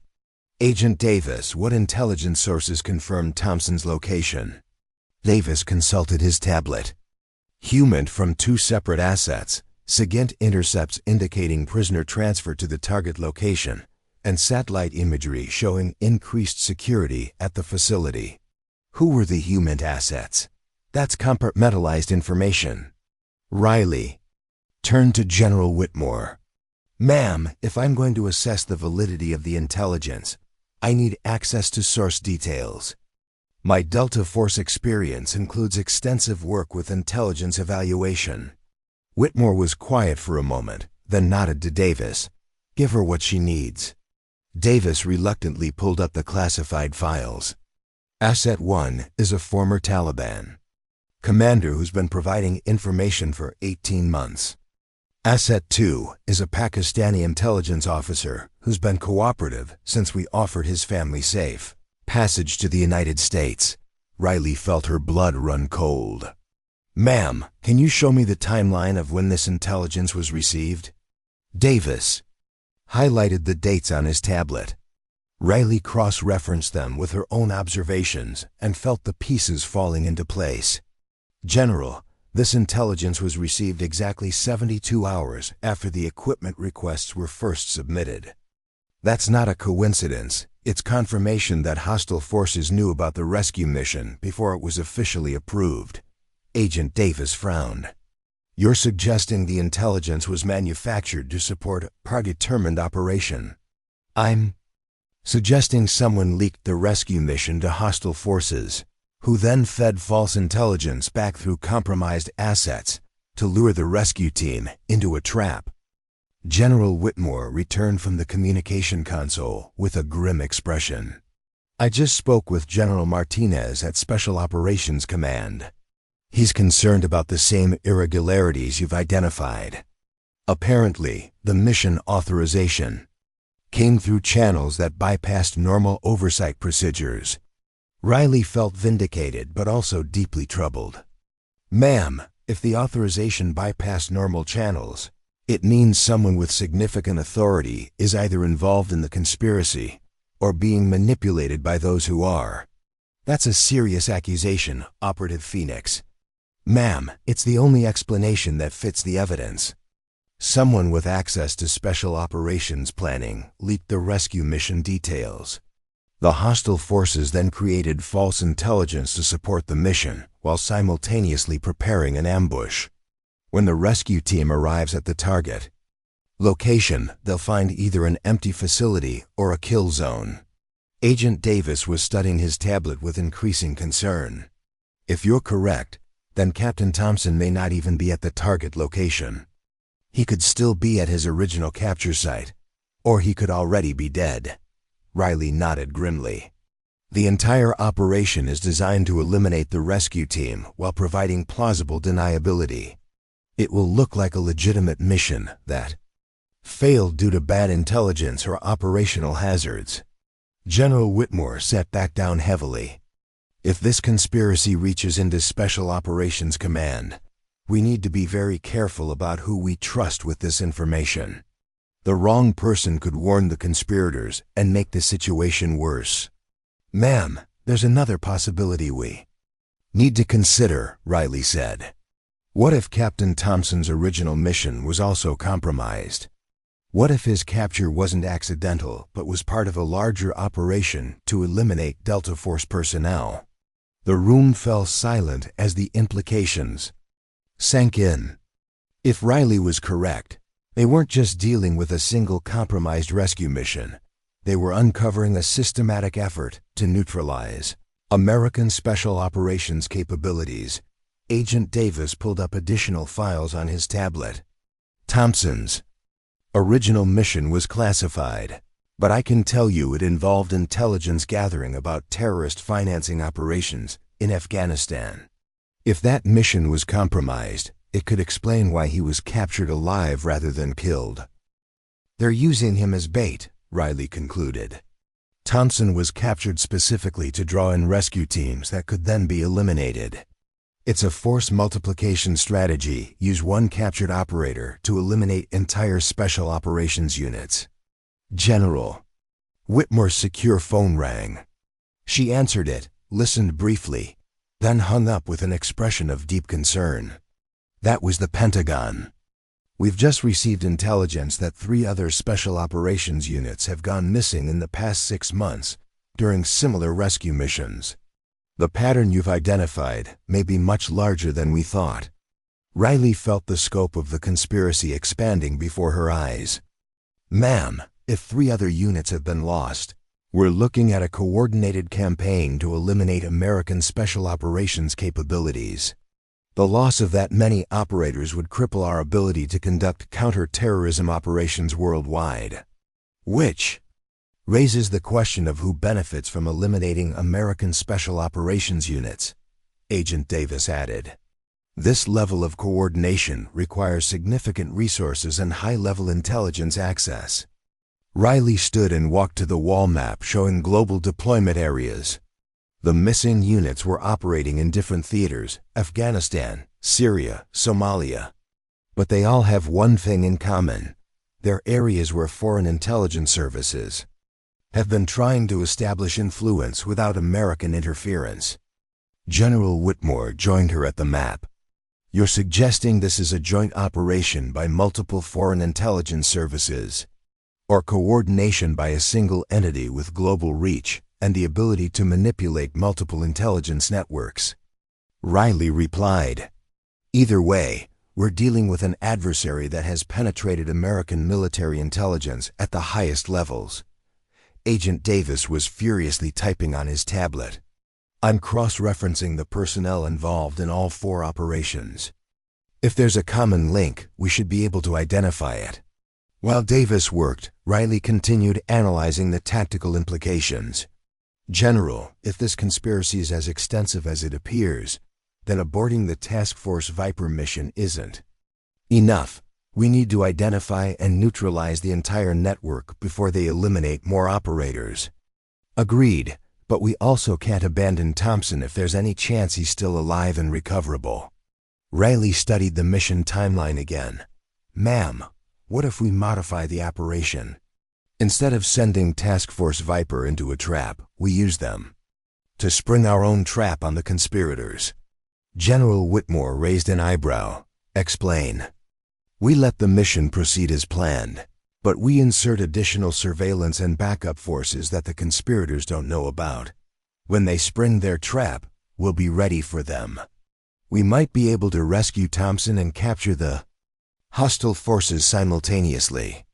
Agent Davis, what intelligence sources confirmed Thompson's location? Davis consulted his tablet. Human from 2 separate assets, SIGINT intercepts indicating prisoner transfer to the target location, and satellite imagery showing increased security at the facility. Who were the human assets? That's compartmentalized information. Riley turned to General Whitmore. Ma'am, if I'm going to assess the validity of the intelligence, I need access to source details. My Delta Force experience includes extensive work with intelligence evaluation. Whitmore was quiet for a moment, then nodded to Davis. Give her what she needs. Davis reluctantly pulled up the classified files. Asset 1 is a former Taliban commander who's been providing information for 18 months. Asset 2 is a Pakistani intelligence officer who's been cooperative since we offered his family safe passage to the United States. Riley felt her blood run cold. Ma'am, can you show me the timeline of when this intelligence was received? Davis highlighted the dates on his tablet. Riley cross-referenced them with her own observations and felt the pieces falling into place. General, this intelligence was received exactly 72 hours after the equipment requests were first submitted. That's not a coincidence. It's confirmation that hostile forces knew about the rescue mission before it was officially approved. Agent Davis frowned. You're suggesting the intelligence was manufactured to support a predetermined operation. I'm suggesting someone leaked the rescue mission to hostile forces, who then fed false intelligence back through compromised assets to lure the rescue team into a trap. General Whitmore returned from the communication console with a grim expression. I just spoke with General Martinez at Special Operations Command. He's concerned about the same irregularities you've identified. Apparently, the mission authorization came through channels that bypassed normal oversight procedures. Riley felt vindicated but also deeply troubled. Ma'am, if the authorization bypassed normal channels, it means someone with significant authority is either involved in the conspiracy or being manipulated by those who are. That's a serious accusation, Operative Phoenix. Ma'am, it's the only explanation that fits the evidence. Someone with access to special operations planning leaked the rescue mission details. The hostile forces then created false intelligence to support the mission while simultaneously preparing an ambush. When the rescue team arrives at the target location, they'll find either an empty facility or a kill zone. Agent Davis was studying his tablet with increasing concern. If you're correct, then Captain Thompson may not even be at the target location. He could still be at his original capture site, or he could already be dead. Riley nodded grimly. The entire operation is designed to eliminate the rescue team while providing plausible deniability. It will look like a legitimate mission that failed due to bad intelligence or operational hazards. General Whitmore sat back down heavily. If this conspiracy reaches into Special Operations Command, we need to be very careful about who we trust with this information. The wrong person could warn the conspirators and make the situation worse. Ma'am, there's another possibility we need to consider, Riley said. What if Captain Thompson's original mission was also compromised? What if his capture wasn't accidental but was part of a larger operation to eliminate Delta Force personnel? The room fell silent as the implications sank in. If Riley was correct, they weren't just dealing with a single compromised rescue mission. They were uncovering a systematic effort to neutralize American Special Operations capabilities. Agent Davis pulled up additional files on his tablet. Thompson's original mission was classified, but I can tell you it involved intelligence gathering about terrorist financing operations in Afghanistan. If that mission was compromised, it could explain why he was captured alive rather than killed. They're using him as bait, Riley concluded. Thompson was captured specifically to draw in rescue teams that could then be eliminated. It's a force multiplication strategy. Use one captured operator to eliminate entire special operations units. General. Whitmore's secure phone rang. She answered it, listened briefly, then hung up with an expression of deep concern. That was the Pentagon. We've just received intelligence that 3 other special operations units have gone missing in the past 6 months during similar rescue missions. The pattern you've identified may be much larger than we thought. Riley felt the scope of the conspiracy expanding before her eyes. Ma'am, if 3 other units have been lost, we're looking at a coordinated campaign to eliminate American Special Operations capabilities. The loss of that many operators would cripple our ability to conduct counter-terrorism operations worldwide. Which raises the question of who benefits from eliminating American Special Operations units, Agent Davis added. This level of coordination requires significant resources and high-level intelligence access. Riley stood and walked to the wall map showing global deployment areas. The missing units were operating in different theaters: Afghanistan, Syria, Somalia. But they all have one thing in common. They're areas where foreign intelligence services have been trying to establish influence without American interference. General Whitmore joined her at the map. You're suggesting this is a joint operation by multiple foreign intelligence services, or coordination by a single entity with global reach and the ability to manipulate multiple intelligence networks? Riley replied, Either way, we're dealing with an adversary that has penetrated American military intelligence at the highest levels. Agent Davis was furiously typing on his tablet. I'm cross-referencing the personnel involved in all 4 operations. If there's a common link, we should be able to identify it. While Davis worked, Riley continued analyzing the tactical implications. General, if this conspiracy is as extensive as it appears, then aborting the Task Force Viper mission isn't enough. We need to identify and neutralize the entire network before they eliminate more operators. Agreed, but we also can't abandon Thompson if there's any chance he's still alive and recoverable. Riley studied the mission timeline again. Ma'am, what if we modify the operation? Instead of sending Task Force Viper into a trap, we use them to spring our own trap on the conspirators. General Whitmore raised an eyebrow. Explain. We let the mission proceed as planned, but we insert additional surveillance and backup forces that the conspirators don't know about. When they spring their trap, we'll be ready for them. We might be able to rescue Thompson and capture the hostile forces simultaneously.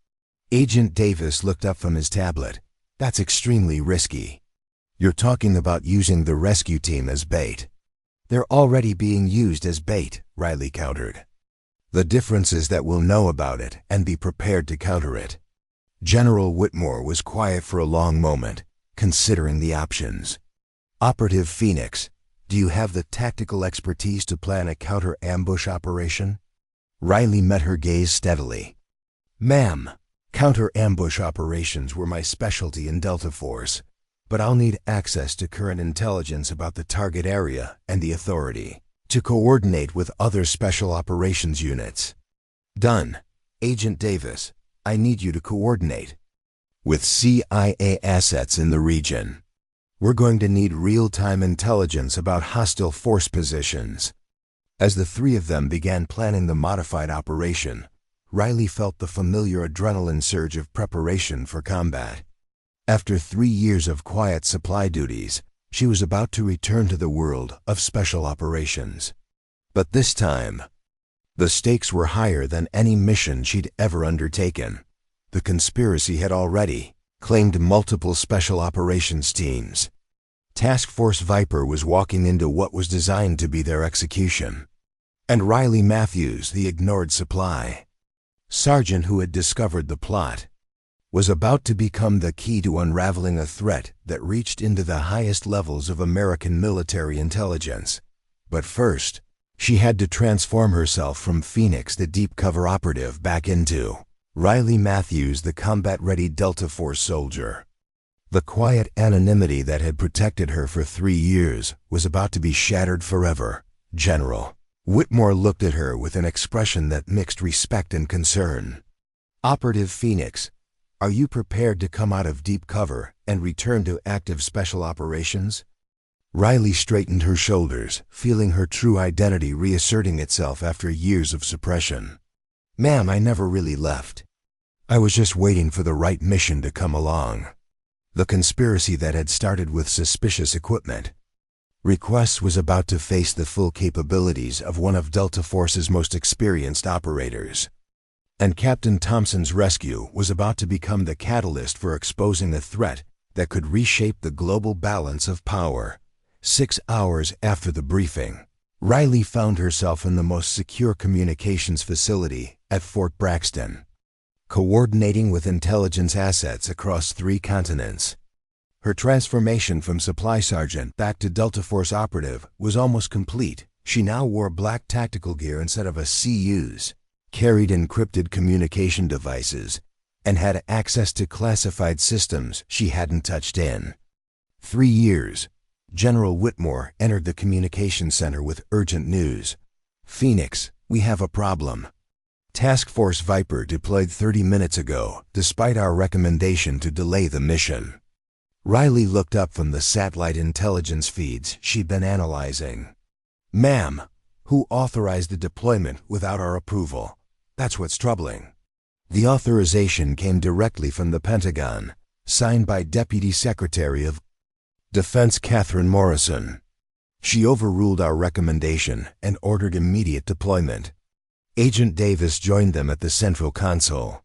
Agent Davis looked up from his tablet. That's extremely risky. You're talking about using the rescue team as bait. They're already being used as bait, Riley countered. The difference is that we'll know about it and be prepared to counter it. General Whitmore was quiet for a long moment, considering the options. Operative Phoenix, do you have the tactical expertise to plan a counter-ambush operation? Riley met her gaze steadily. Ma'am, counter-ambush operations were my specialty in Delta Force, but I'll need access to current intelligence about the target area and the authority to coordinate with other special operations units. Done. Agent Davis, I need you to coordinate with CIA assets in the region. We're going to need real-time intelligence about hostile force positions. As the 3 of them began planning the modified operation, Riley felt the familiar adrenaline surge of preparation for combat. After 3 years of quiet supply duties, she was about to return to the world of special operations. But this time, the stakes were higher than any mission she'd ever undertaken. The conspiracy had already claimed multiple special operations teams. Task Force Viper was walking into what was designed to be their execution. And Riley Matthews, the ignored supply sergeant who had discovered the plot, was about to become the key to unraveling a threat that reached into the highest levels of American military intelligence. But first, she had to transform herself from Phoenix, the deep cover operative, back into Riley Matthews, the combat-ready Delta Force soldier. The quiet anonymity that had protected her for 3 years was about to be shattered forever. General Whitmore looked at her with an expression that mixed respect and concern. "Operative Phoenix, are you prepared to come out of deep cover and return to active special operations?" Riley straightened her shoulders, feeling her true identity reasserting itself after years of suppression. "Ma'am, I never really left. I was just waiting for the right mission to come along." The conspiracy that had started with suspicious equipment requests was about to face the full capabilities of one of Delta Force's most experienced operators. And Captain Thompson's rescue was about to become the catalyst for exposing a threat that could reshape the global balance of power. 6 hours after the briefing, Riley found herself in the most secure communications facility at Fort Braxton, coordinating with intelligence assets across 3 continents. Her transformation from supply sergeant back to Delta Force operative was almost complete. She now wore black tactical gear instead of a CU's, carried encrypted communication devices, and had access to classified systems she hadn't touched in 3 years. General Whitmore entered the communication center with urgent news. "Phoenix, we have a problem. Task Force Viper deployed 30 minutes ago, despite our recommendation to delay the mission." Riley looked up from the satellite intelligence feeds she'd been analyzing. "Ma'am, who authorized the deployment without our approval? That's what's troubling." The authorization came directly from the Pentagon, signed by Deputy Secretary of Defense Catherine Morrison. She overruled our recommendation and ordered immediate deployment. Agent Davis joined them at the central console.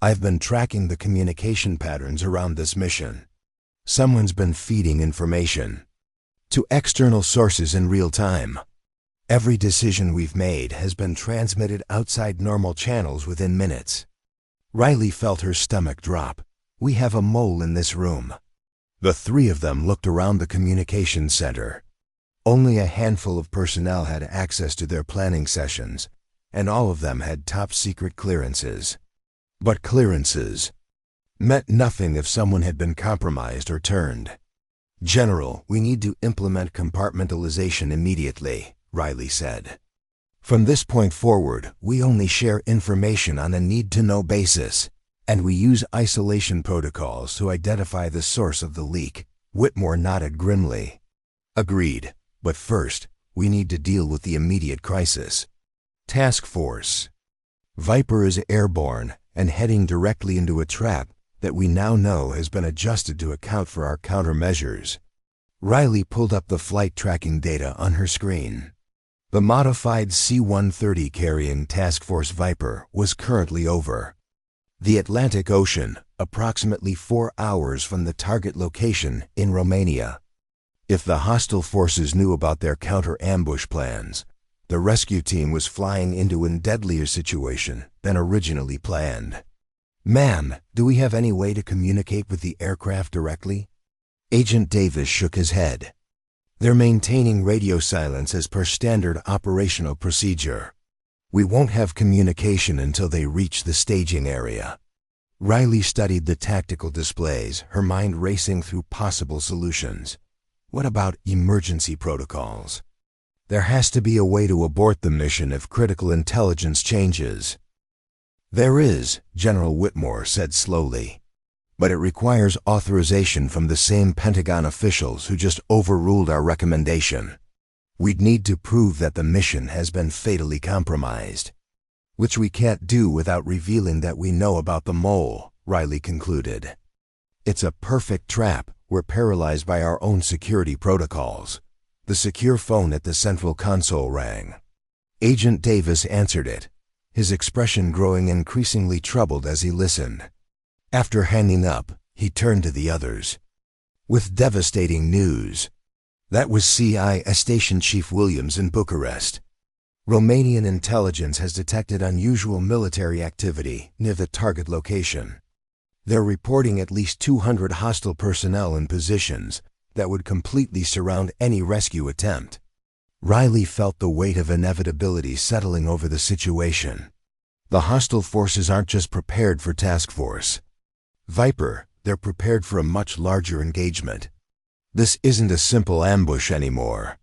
"I've been tracking the communication patterns around this mission. Someone's been feeding information to external sources in real time. Every decision we've made has been transmitted outside normal channels within minutes." Riley felt her stomach drop. "We have a mole in this room." The 3 of them looked around the communications center. Only a handful of personnel had access to their planning sessions, and all of them had top-secret clearances. But clearances meant nothing if someone had been compromised or turned. "General, we need to implement compartmentalization immediately," Riley said. "From this point forward, we only share information on a need-to-know basis, and we use isolation protocols to identify the source of the leak." Whitmore nodded grimly. "Agreed, but first, we need to deal with the immediate crisis. Task Force Viper is airborne and heading directly into a trap that we now know has been adjusted to account for our countermeasures." Riley pulled up the flight tracking data on her screen. The modified C-130 carrying Task Force Viper was currently over the Atlantic Ocean, approximately 4 hours from the target location in Romania. If the hostile forces knew about their counter-ambush plans, the rescue team was flying into a deadlier situation than originally planned. "Ma'am, do we have any way to communicate with the aircraft directly?" Agent Davis shook his head. "They're maintaining radio silence as per standard operational procedure. We won't have communication until they reach the staging area." Riley studied the tactical displays, her mind racing through possible solutions. What about emergency protocols? There has to be a way to abort the mission if critical intelligence changes. "There is," General Whitmore said slowly, "but it requires authorization from the same Pentagon officials who just overruled our recommendation. We'd need to prove that the mission has been fatally compromised, which we can't do without revealing that we know about the mole," Riley concluded. "It's a perfect trap. We're paralyzed by our own security protocols." The secure phone at the central console rang. Agent Davis answered it, his expression growing increasingly troubled as he listened. After hanging up, He turned to the others with devastating news. That was CIA Station Chief Williams in Bucharest. Romanian intelligence has detected unusual military activity near the target location. They're reporting at least 200 hostile personnel in positions that would completely surround any rescue attempt. Riley felt the weight of inevitability settling over the situation. The hostile forces aren't just prepared for task force Viper, they're prepared for a much larger engagement. This isn't a simple ambush anymore.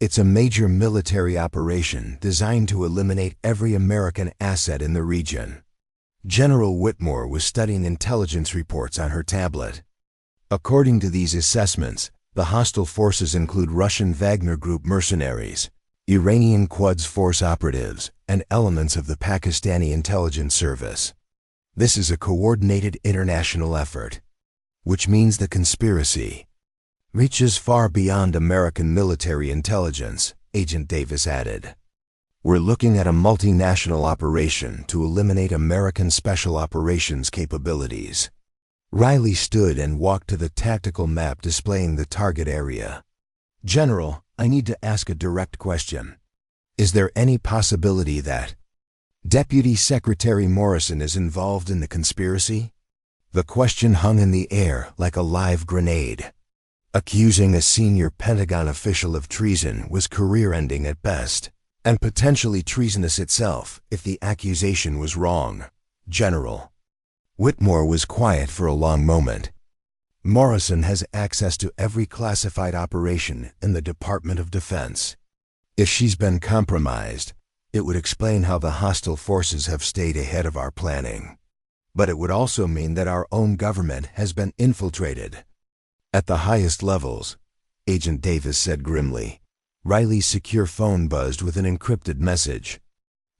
It's a major military operation designed to eliminate every American asset in the region. General Whitmore was studying intelligence reports on her tablet. According to these assessments, the hostile forces include Russian Wagner Group mercenaries, Iranian Quds Force operatives, and elements of the Pakistani intelligence service. This is a coordinated international effort, which means the conspiracy reaches far beyond American military intelligence, Agent Davis added. We're looking at a multinational operation to eliminate American special operations capabilities. Riley stood and walked to the tactical map displaying the target area. General, I need to ask a direct question. Is there any possibility that Deputy Secretary Morrison is involved in the conspiracy? The question hung in the air like a live grenade. Accusing a senior Pentagon official of treason was career-ending at best, and potentially treasonous itself if the accusation was wrong. General. Whitmore was quiet for a long moment. Morrison has access to every classified operation in the Department of Defense. If she's been compromised, it would explain how the hostile forces have stayed ahead of our planning. But it would also mean that our own government has been infiltrated. At the highest levels, Agent Davis said grimly. Riley's secure phone buzzed with an encrypted message.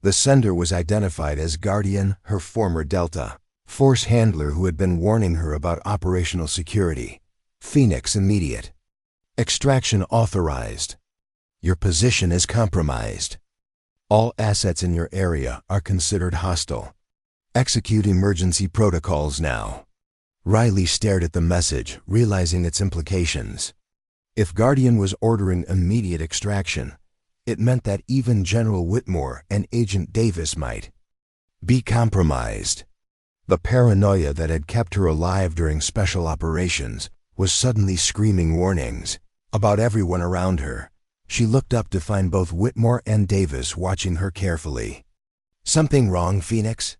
The sender was identified as Guardian, her former Delta Force handler who had been warning her about operational security. Phoenix immediate. Extraction authorized. Your position is compromised. All assets in your area are considered hostile. Execute emergency protocols now. Riley stared at the message, realizing its implications. If Guardian was ordering immediate extraction, it meant that even General Whitmore and Agent Davis might be compromised. The paranoia that had kept her alive during special operations was suddenly screaming warnings about everyone around her. She looked up to find both Whitmore and Davis watching her carefully. Something wrong, Phoenix?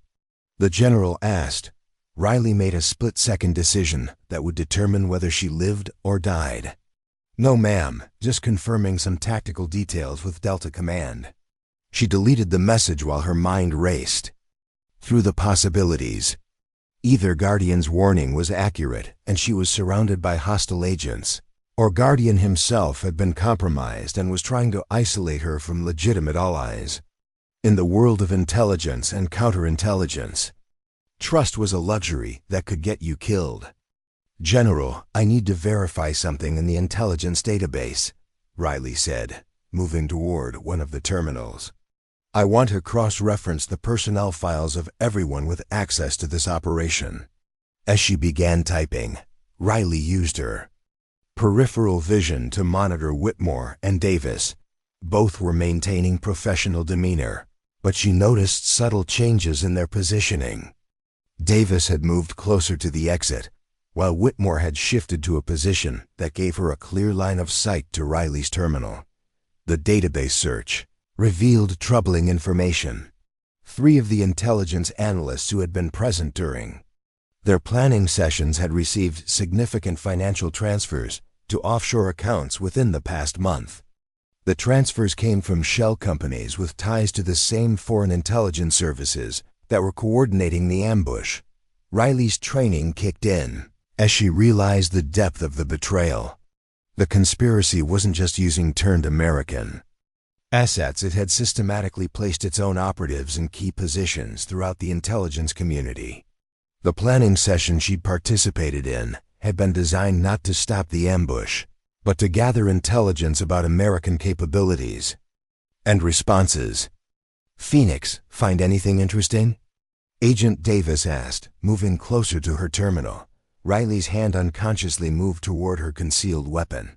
The general asked. Riley made a split-second decision that would determine whether she lived or died. No, ma'am, just confirming some tactical details with Delta Command. She deleted the message while her mind raced through the possibilities. Either Guardian's warning was accurate and she was surrounded by hostile agents, or Guardian himself had been compromised and was trying to isolate her from legitimate allies. In the world of intelligence and counterintelligence, trust was a luxury that could get you killed. General, I need to verify something in the intelligence database, Riley said, moving toward one of the terminals. I want to cross-reference the personnel files of everyone with access to this operation. As she began typing, Riley used her peripheral vision to monitor Whitmore and Davis. Both were maintaining professional demeanor, but she noticed subtle changes in their positioning. Davis had moved closer to the exit, while Whitmore had shifted to a position that gave her a clear line of sight to Riley's terminal. The database search revealed troubling information. 3 of the intelligence analysts who had been present during their planning sessions had received significant financial transfers to offshore accounts within the past month. The transfers came from shell companies with ties to the same foreign intelligence services that were coordinating the ambush. Riley's training kicked in as she realized the depth of the betrayal. The conspiracy wasn't just using turned American assets, it had systematically placed its own operatives in key positions throughout the intelligence community. The planning session she'd participated in had been designed not to stop the ambush, but to gather intelligence about American capabilities and responses. Phoenix, find anything interesting? Agent Davis asked, moving closer to her terminal. Riley's hand unconsciously moved toward her concealed weapon,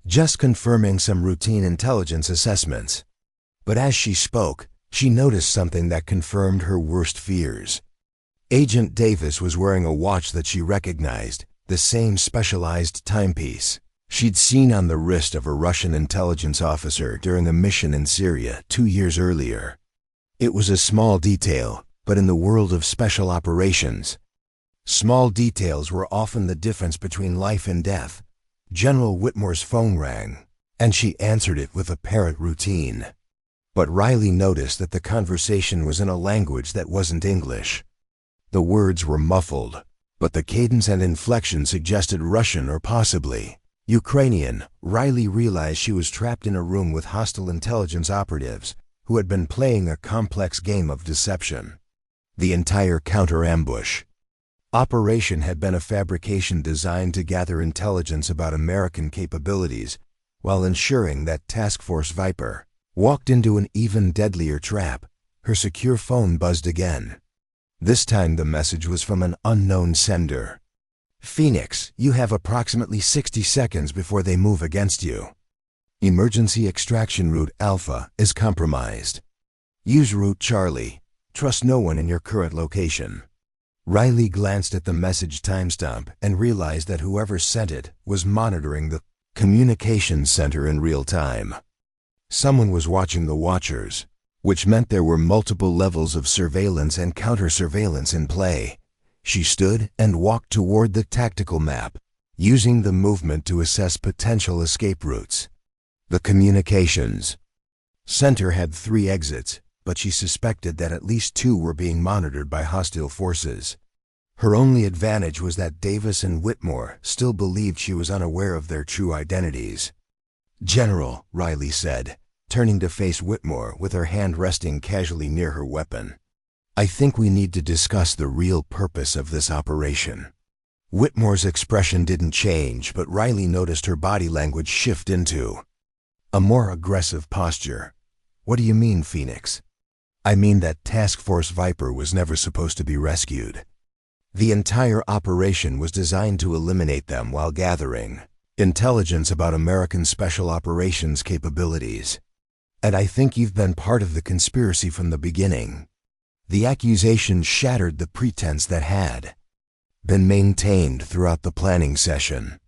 just confirming some routine intelligence assessments. But as she spoke, she noticed something that confirmed her worst fears. Agent Davis was wearing a watch that she recognized, the same specialized timepiece she'd seen on the wrist of a Russian intelligence officer during a mission in Syria 2 years earlier. It was a small detail, but in the world of special operations, small details were often the difference between life and death. General Whitmore's phone rang, and she answered it with apparent routine. But Riley noticed that the conversation was in a language that wasn't English. The words were muffled, but the cadence and inflection suggested Russian or possibly Ukrainian. Riley realized she was trapped in a room with hostile intelligence operatives who had been playing a complex game of deception. The entire counter-ambush operation had been a fabrication designed to gather intelligence about American capabilities while ensuring that Task Force Viper walked into an even deadlier trap. Her secure phone buzzed again. This time the message was from an unknown sender. "Phoenix, you have approximately 60 seconds before they move against you. Emergency extraction route Alpha is compromised. Use route Charlie. Trust no one in your current location." Riley glanced at the message timestamp and realized that whoever sent it was monitoring the communications center in real time. Someone was watching the watchers, which meant there were multiple levels of surveillance and counter-surveillance in play. She stood and walked toward the tactical map, using the movement to assess potential escape routes. The communications center had 3 exits, but she suspected that at least 2 were being monitored by hostile forces. Her only advantage was that Davis and Whitmore still believed she was unaware of their true identities. "General," Riley said, turning to face Whitmore with her hand resting casually near her weapon, "I think we need to discuss the real purpose of this operation." Whitmore's expression didn't change, but Riley noticed her body language shift into a more aggressive posture. "What do you mean, Phoenix?" "I mean that Task Force Viper was never supposed to be rescued. The entire operation was designed to eliminate them while gathering intelligence about American special operations capabilities. And I think you've been part of the conspiracy from the beginning." The accusation shattered the pretense that had been maintained throughout the planning session.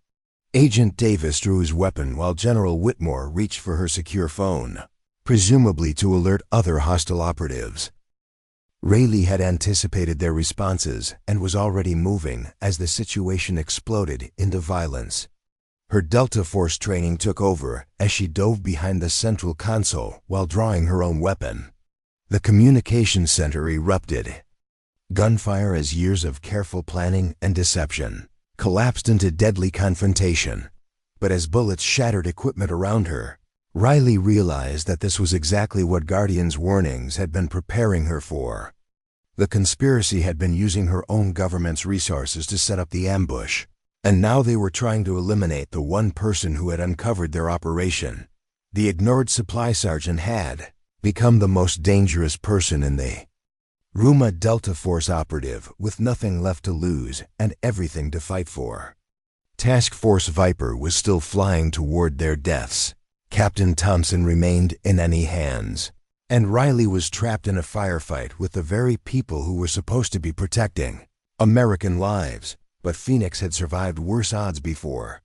Agent Davis drew his weapon while General Whitmore reached for her secure phone, presumably to alert other hostile operatives. Riley had anticipated their responses and was already moving as the situation exploded into violence. Her Delta Force training took over as she dove behind the central console while drawing her own weapon. The communications center erupted. Gunfire, as years of careful planning and deception collapsed into deadly confrontation. But as bullets shattered equipment around her, Riley realized that this was exactly what Guardian's warnings had been preparing her for. The conspiracy had been using her own government's resources to set up the ambush, and now they were trying to eliminate the one person who had uncovered their operation. The ignored supply sergeant had become the most dangerous person in the room, a Delta Force operative with nothing left to lose and everything to fight for. Task Force Viper was still flying toward their deaths. Captain Thompson remained in enemy hands, and Riley was trapped in a firefight with the very people who were supposed to be protecting American lives. But Phoenix had survived worse odds before,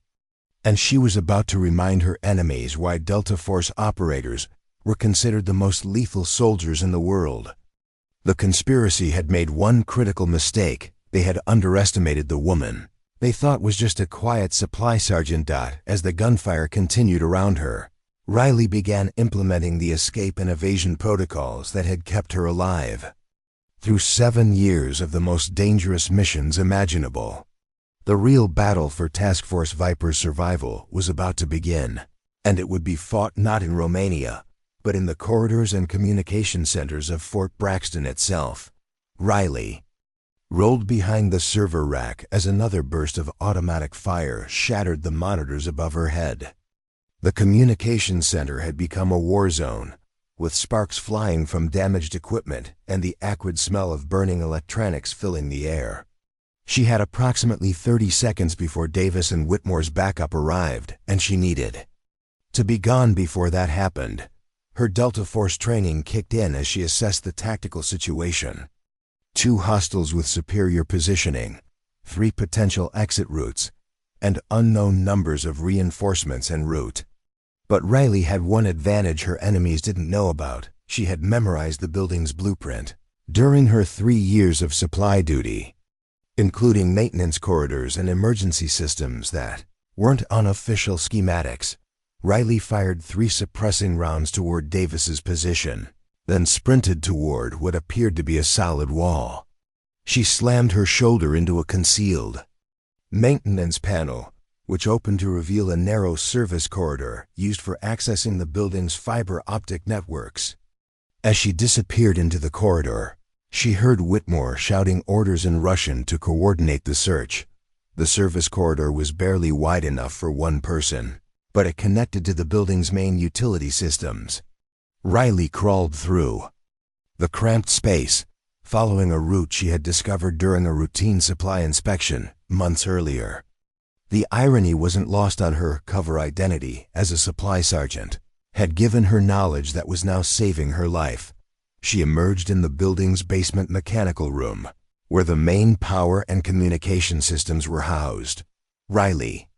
and she was about to remind her enemies why Delta Force operators were considered the most lethal soldiers in the world. The conspiracy had made one critical mistake. They had underestimated the woman they thought was just a quiet supply sergeant. As the gunfire continued around her, Riley began implementing the escape and evasion protocols that had kept her alive through 7 years of the most dangerous missions imaginable. The real battle for Task Force Viper's survival was about to begin, and it would be fought not in Romania, but in the corridors and communication centers of Fort Braxton itself. Riley rolled behind the server rack as another burst of automatic fire shattered the monitors above her head. The communications center had become a war zone, with sparks flying from damaged equipment and the acrid smell of burning electronics filling the air. She had approximately 30 seconds before Davis and Whitmore's backup arrived, and she needed to be gone before that happened. Her Delta Force training kicked in as she assessed the tactical situation. 2 hostiles with superior positioning, 3 potential exit routes, and unknown numbers of reinforcements en route. But Riley had one advantage her enemies didn't know about. She had memorized the building's blueprint. During her 3 years of supply duty, including maintenance corridors and emergency systems that weren't unofficial schematics, Riley fired 3 suppressing rounds toward Davis's position, then sprinted toward what appeared to be a solid wall. She slammed her shoulder into a concealed maintenance panel, which opened to reveal a narrow service corridor used for accessing the building's fiber optic networks. As she disappeared into the corridor, she heard Whitmore shouting orders in Russian to coordinate the search. The service corridor was barely wide enough for one person, but it connected to the building's main utility systems. Riley crawled through the cramped space, following a route she had discovered during a routine supply inspection months earlier. The irony wasn't lost on her. Cover identity as a supply sergeant had given her knowledge that was now saving her life. She emerged in the building's basement mechanical room, where the main power and communication systems were housed. Riley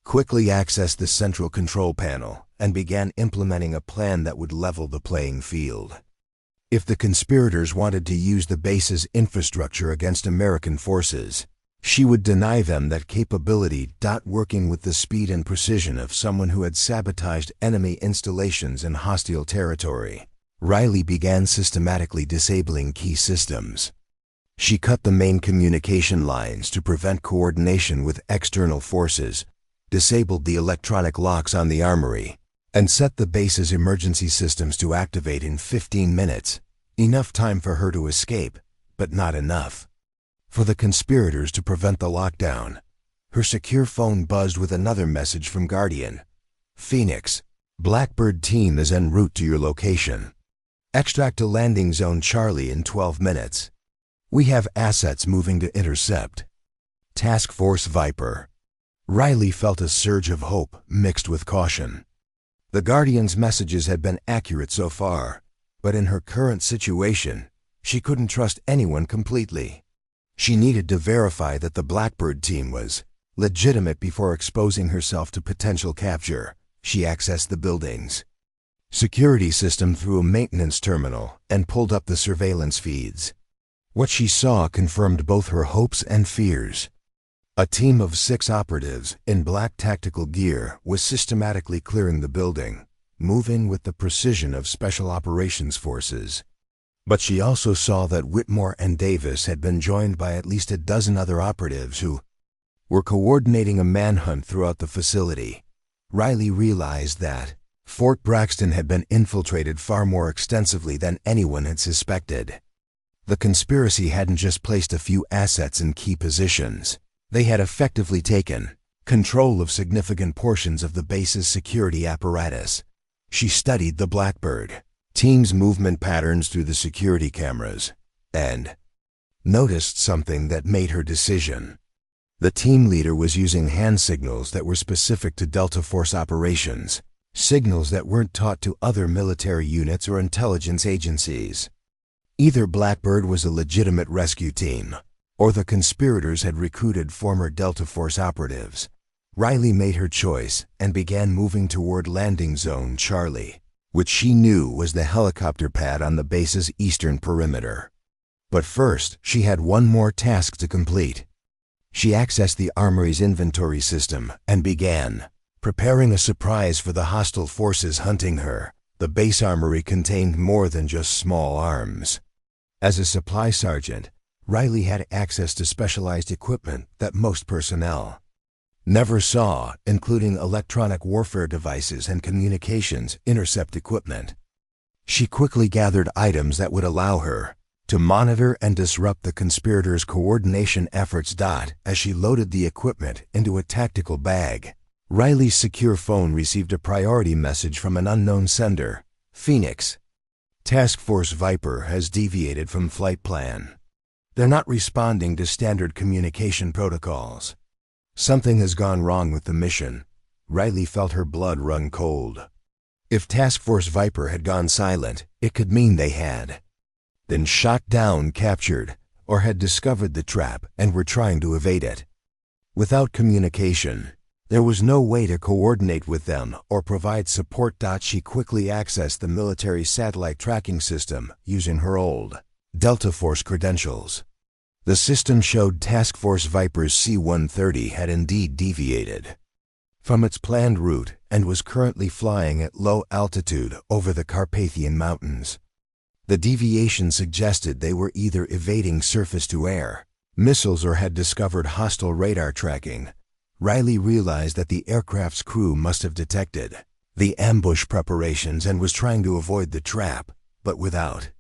quickly accessed the central control panel and began implementing a plan that would level the playing field. If the conspirators wanted to use the base's infrastructure against American forces, she would deny them that capability. Working with the speed and precision of someone who had sabotaged enemy installations in hostile territory, Riley began systematically disabling key systems. She cut the main communication lines to prevent coordination with external forces, disabled the electronic locks on the armory, and set the base's emergency systems to activate in 15 minutes. Enough time for her to escape, but not enough for the conspirators to prevent the lockdown. Her secure phone buzzed with another message from Guardian. Phoenix, Blackbird team is en route to your location. Extract to landing zone Charlie in 12 minutes. We have assets moving to intercept. Task Force Viper. Riley felt a surge of hope mixed with caution. The Guardian's messages had been accurate so far, but in her current situation, she couldn't trust anyone completely. She needed to verify that the Blackbird team was legitimate before exposing herself to potential capture. She accessed the building's security system through a maintenance terminal and pulled up the surveillance feeds. What she saw confirmed both her hopes and fears. A team of 6 operatives in black tactical gear was systematically clearing the building, moving with the precision of special operations forces. But she also saw that Whitmore and Davis had been joined by at least a dozen other operatives who were coordinating a manhunt throughout the facility. Riley realized that Fort Braxton had been infiltrated far more extensively than anyone had suspected. The conspiracy hadn't just placed a few assets in key positions. They had effectively taken control of significant portions of the base's security apparatus. She studied the Blackbird team's movement patterns through the security cameras and noticed something that made her decision. The team leader was using hand signals that were specific to Delta Force operations, signals that weren't taught to other military units or intelligence agencies. Either Blackbird was a legitimate rescue team, or the conspirators had recruited former Delta Force operatives. Riley made her choice and began moving toward landing zone Charlie, which she knew was the helicopter pad on the base's eastern perimeter. But first, she had one more task to complete. She accessed the armory's inventory system and began preparing a surprise for the hostile forces hunting her. The base armory contained more than just small arms. As a supply sergeant, Riley had access to specialized equipment that most personnel never saw, including electronic warfare devices and communications intercept equipment. She quickly gathered items that would allow her to monitor and disrupt the conspirators' coordination efforts. As she loaded the equipment into a tactical bag, Riley's secure phone received a priority message from an unknown sender. Phoenix, Task Force Viper has deviated from flight plan. They're not responding to standard communication protocols. Something has gone wrong with the mission. Riley felt her blood run cold. If Task Force Viper had gone silent, it could mean they had been shot down, captured, or had discovered the trap and were trying to evade it. Without communication, there was no way to coordinate with them or provide support. She quickly accessed the military satellite tracking system using her old Delta Force credentials. The system showed Task Force Viper's C-130 had indeed deviated from its planned route and was currently flying at low altitude over the Carpathian Mountains. The deviation suggested they were either evading surface-to-air missiles or had discovered hostile radar tracking. Riley realized that the aircraft's crew must have detected the ambush preparations and was trying to avoid the trap, but without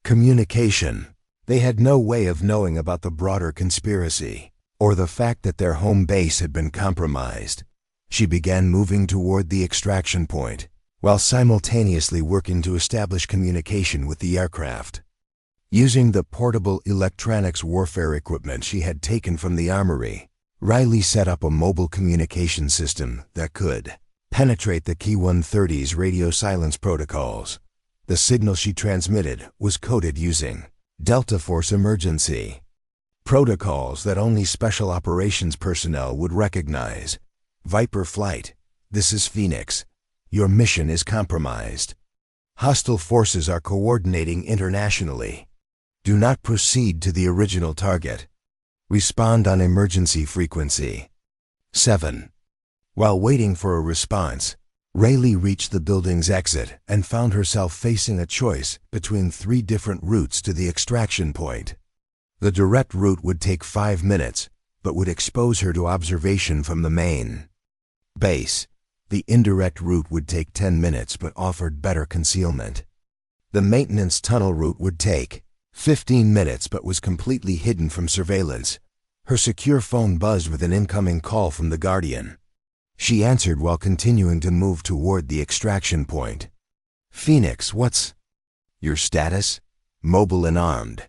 communication, they had no way of knowing about the broader conspiracy or the fact that their home base had been compromised. She began moving toward the extraction point, while simultaneously working to establish communication with the aircraft. Using the portable electronics warfare equipment she had taken from the armory, Riley set up a mobile communication system that could penetrate the C-130's radio silence protocols. The signal she transmitted was coded using Delta Force emergency protocols that only special operations personnel would recognize. Viper Flight, this is Phoenix. Your mission is compromised. Hostile forces are coordinating internationally. Do not proceed to the original target. Respond on emergency frequency 7. While waiting for a response, Riley reached the building's exit and found herself facing a choice between 3 different routes to the extraction point. The direct route would take 5 minutes, but would expose her to observation from the main base. The indirect route would take 10 minutes but offered better concealment. The maintenance tunnel route would take 15 minutes but was completely hidden from surveillance. Her secure phone buzzed with an incoming call from the Guardian. She answered while continuing to move toward the extraction point. Phoenix, what's your status? Mobile and armed.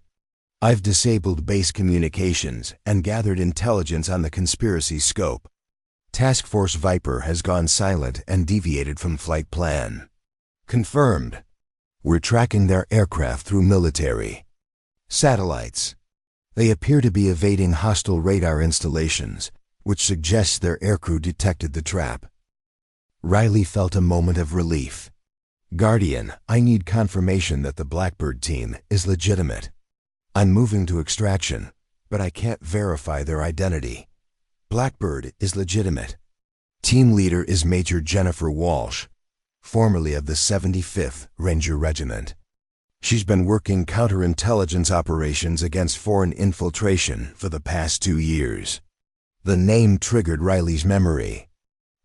I've disabled base communications and gathered intelligence on the conspiracy scope. Task Force Viper has gone silent and deviated from flight plan. Confirmed. We're tracking their aircraft through military satellites. They appear to be evading hostile radar installations, which suggests their aircrew detected the trap. Riley felt a moment of relief. Guardian, I need confirmation that the Blackbird team is legitimate. I'm moving to extraction, but I can't verify their identity. Blackbird is legitimate. Team leader is Major Jennifer Walsh, formerly of the 75th Ranger Regiment. She's been working counterintelligence operations against foreign infiltration for the past 2 years. The name triggered Riley's memory.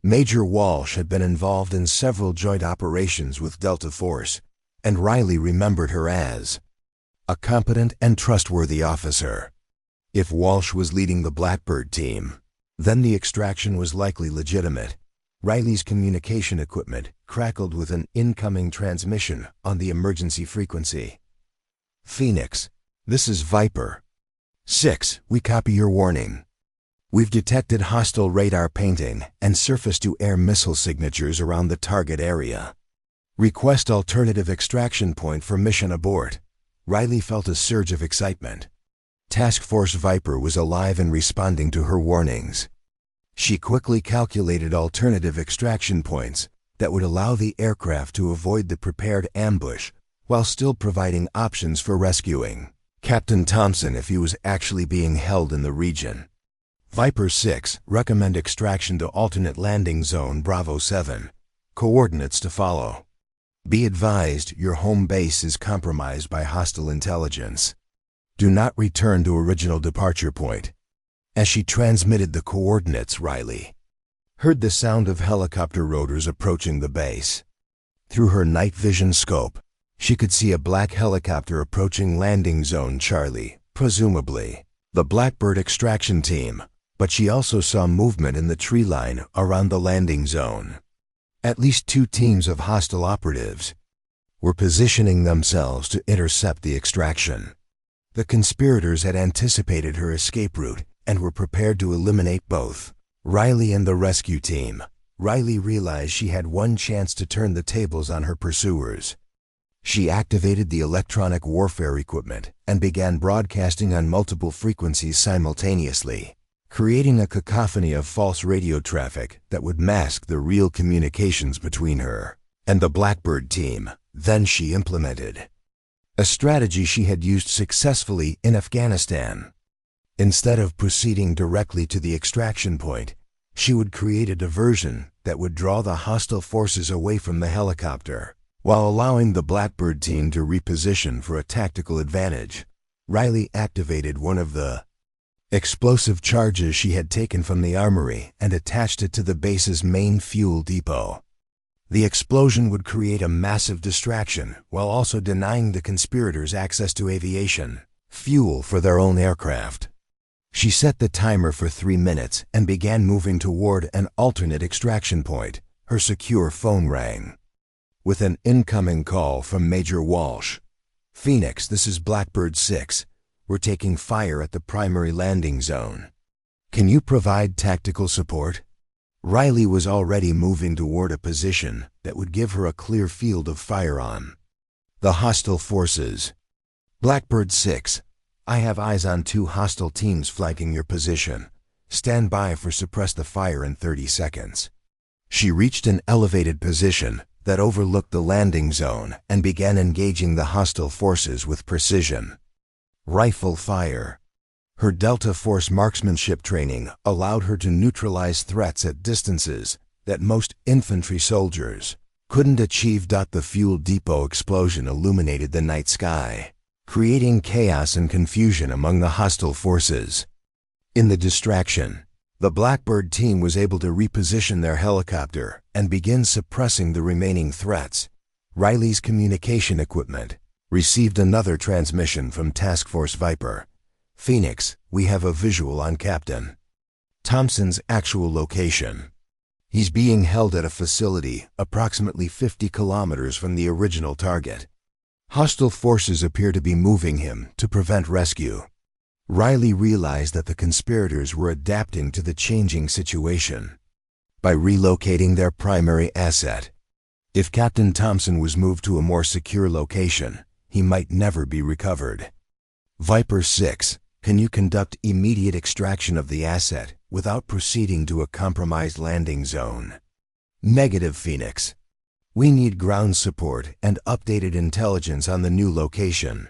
Major Walsh had been involved in several joint operations with Delta Force, and Riley remembered her as a competent and trustworthy officer. If Walsh was leading the Blackbird team, then the extraction was likely legitimate. Riley's communication equipment crackled with an incoming transmission on the emergency frequency. Phoenix, this is Viper 6, we copy your warning. We've detected hostile radar painting and surface-to-air missile signatures around the target area. Request alternative extraction point for mission abort. Riley felt a surge of excitement. Task Force Viper was alive and responding to her warnings. She quickly calculated alternative extraction points that would allow the aircraft to avoid the prepared ambush while still providing options for rescuing Captain Thompson if he was actually being held in the region. Viper 6, recommend extraction to alternate landing zone Bravo 7. Coordinates to follow. Be advised, your home base is compromised by hostile intelligence. Do not return to original departure point. As she transmitted the coordinates, Riley heard the sound of helicopter rotors approaching the base. Through her night vision scope, she could see a black helicopter approaching landing zone Charlie, presumably the Blackbird extraction team, but she also saw movement in the tree line around the landing zone. At least 2 teams of hostile operatives were positioning themselves to intercept the extraction. The conspirators had anticipated her escape route and were prepared to eliminate both Riley and the rescue team. Riley realized she had one chance to turn the tables on her pursuers. She activated the electronic warfare equipment and began broadcasting on multiple frequencies simultaneously, creating a cacophony of false radio traffic that would mask the real communications between her and the Blackbird team. Then she implemented a strategy she had used successfully in Afghanistan. Instead of proceeding directly to the extraction point, she would create a diversion that would draw the hostile forces away from the helicopter, while allowing the Blackbird team to reposition for a tactical advantage. Riley activated one of the explosive charges she had taken from the armory and attached it to the base's main fuel depot. The explosion would create a massive distraction while also denying the conspirators access to aviation fuel for their own aircraft. She set the timer for 3 minutes and began moving toward an alternate extraction point. Her secure phone rang with an incoming call from Major Walsh. "Phoenix, this is Blackbird 6. We're taking fire at the primary landing zone. Can you provide tactical support?" Riley was already moving toward a position that would give her a clear field of fire on the hostile forces. "Blackbird 6, I have eyes on 2 hostile teams flanking your position. Stand by for suppress the fire in 30 seconds. She reached an elevated position that overlooked the landing zone and began engaging the hostile forces with precision. Rifle fire. Her Delta Force marksmanship training allowed her to neutralize threats at distances that most infantry soldiers couldn't achieve. The fuel depot explosion illuminated the night sky, creating chaos and confusion among the hostile forces. In the distraction, the Blackbird team was able to reposition their helicopter and begin suppressing the remaining threats. Riley's communication equipment received another transmission from Task Force Viper. "Phoenix, we have a visual on Captain Thompson's actual location. He's being held at a facility approximately 50 kilometers from the original target. Hostile forces appear to be moving him to prevent rescue." Riley realized that the conspirators were adapting to the changing situation by relocating their primary asset. If Captain Thompson was moved to a more secure location, he might never be recovered. "Viper 6, can you conduct immediate extraction of the asset without proceeding to a compromised landing zone?" "Negative, Phoenix. We need ground support and updated intelligence on the new location."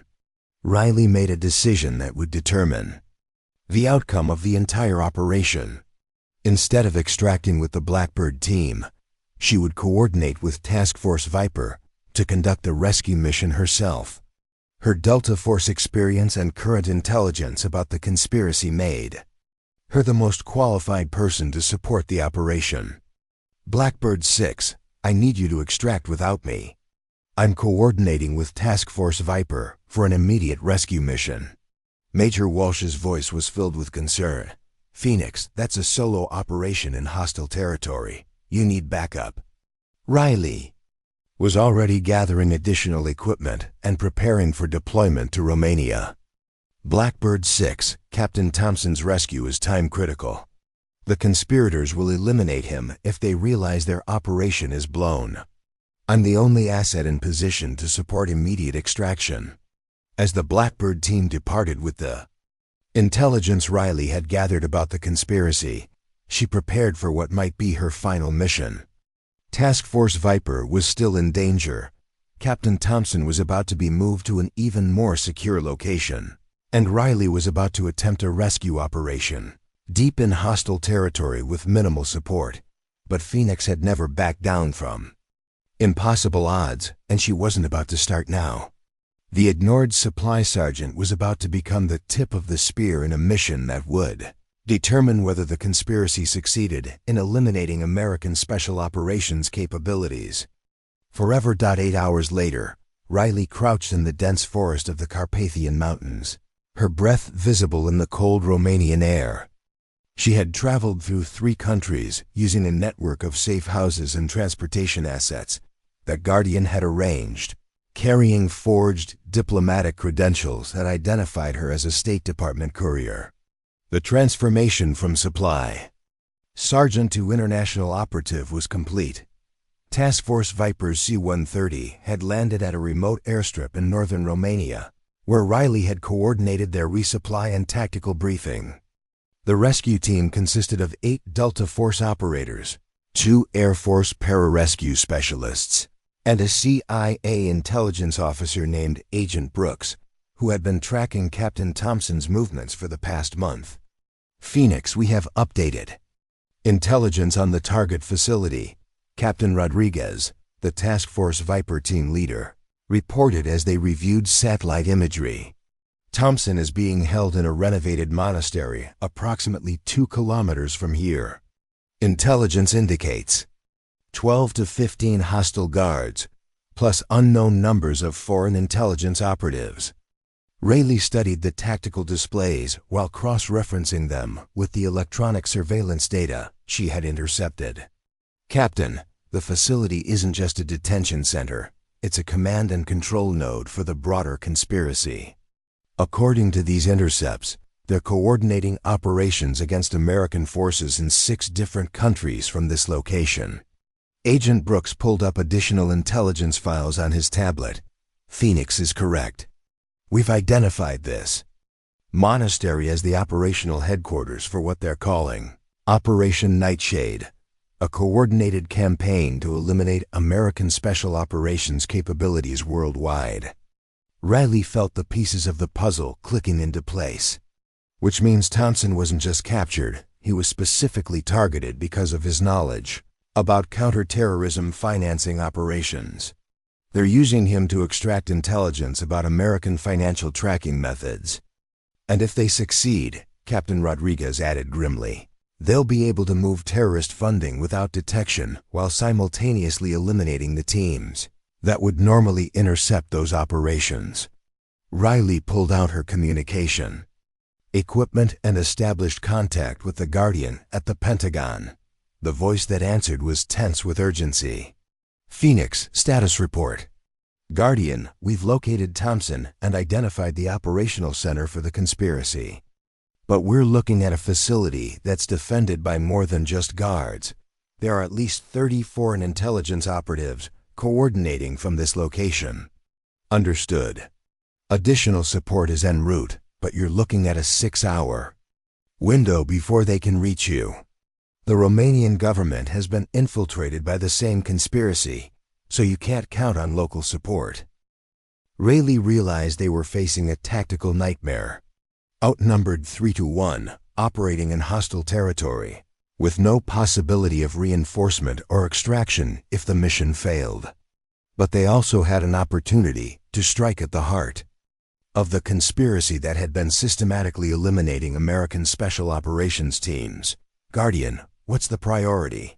Riley made a decision that would determine the outcome of the entire operation. Instead of extracting with the Blackbird team, she would coordinate with Task Force Viper to conduct the rescue mission herself. Her Delta Force experience and current intelligence about the conspiracy made her the most qualified person to support the operation. "Blackbird 6, I need you to extract without me. I'm coordinating with Task Force Viper for an immediate rescue mission." Major Walsh's voice was filled with concern. "Phoenix, that's a solo operation in hostile territory. You need backup." Riley was already gathering additional equipment and preparing for deployment to Romania. "Blackbird 6, Captain Thompson's rescue is time critical. The conspirators will eliminate him if they realize their operation is blown. I'm the only asset in position to support immediate extraction." As the Blackbird team departed with the intelligence Riley had gathered about the conspiracy, she prepared for what might be her final mission. Task Force Viper was still in danger. Captain Thompson was about to be moved to an even more secure location, and Riley was about to attempt a rescue operation deep in hostile territory with minimal support. But Phoenix had never backed down from impossible odds, and she wasn't about to start now. The ignored supply sergeant was about to become the tip of the spear in a mission that would determine whether the conspiracy succeeded in eliminating American Special Operations capabilities. Forever. 8 hours later, Riley crouched in the dense forest of the Carpathian Mountains, her breath visible in the cold Romanian air. She had traveled through 3 countries using a network of safe houses and transportation assets that Guardian had arranged. carrying forged diplomatic credentials that identified her as a State Department courier. The transformation from supply sergeant to international operative was complete. Task Force Viper's C-130 had landed at a remote airstrip in northern Romania, where Riley had coordinated their resupply and tactical briefing. The rescue team consisted of 8 Delta Force operators, 2 Air Force pararescue specialists, and a CIA intelligence officer named Agent Brooks, who had been tracking Captain Thompson's movements for the past month. Phoenix, we have updated intelligence on the target facility. Captain Rodriguez, the Task Force Viper team leader, reported as they reviewed satellite imagery. Thompson is being held in a renovated monastery approximately 2 kilometers from here. Intelligence indicates 12 to 15 hostile guards, plus unknown numbers of foreign intelligence operatives. Rayleigh studied the tactical displays while cross-referencing them with the electronic surveillance data she had intercepted. Captain, the facility isn't just a detention center, it's a command and control node for the broader conspiracy. According to these intercepts, they're coordinating operations against American forces in 6 different countries from this location. Agent Brooks pulled up additional intelligence files on his tablet. Phoenix is correct. We've identified this monastery as the operational headquarters for what they're calling Operation Nightshade, a coordinated campaign to eliminate American special operations capabilities worldwide. Riley felt the pieces of the puzzle clicking into place, which means Thompson wasn't just captured, he was specifically targeted because of his knowledge about counterterrorism financing operations. They're using him to extract intelligence about American financial tracking methods. And if they succeed, Captain Rodriguez added grimly, they'll be able to move terrorist funding without detection while simultaneously eliminating the teams that would normally intercept those operations. Riley pulled out her communication equipment and established contact with the Guardian at the Pentagon. The voice that answered was tense with urgency. Phoenix, status report. Guardian, we've located Thompson and identified the operational center for the conspiracy. But we're looking at a facility that's defended by more than just guards. There are at least 30 foreign intelligence operatives coordinating from this location. Understood. Additional support is en route, but you're looking at a 6-hour window before they can reach you. The Romanian government has been infiltrated by the same conspiracy, so you can't count on local support. Rayleigh realized they were facing a tactical nightmare. Outnumbered 3-1, operating in hostile territory, with no possibility of reinforcement or extraction if the mission failed. But they also had an opportunity to strike at the heart of the conspiracy that had been systematically eliminating American special operations teams. Guardian, what's the priority?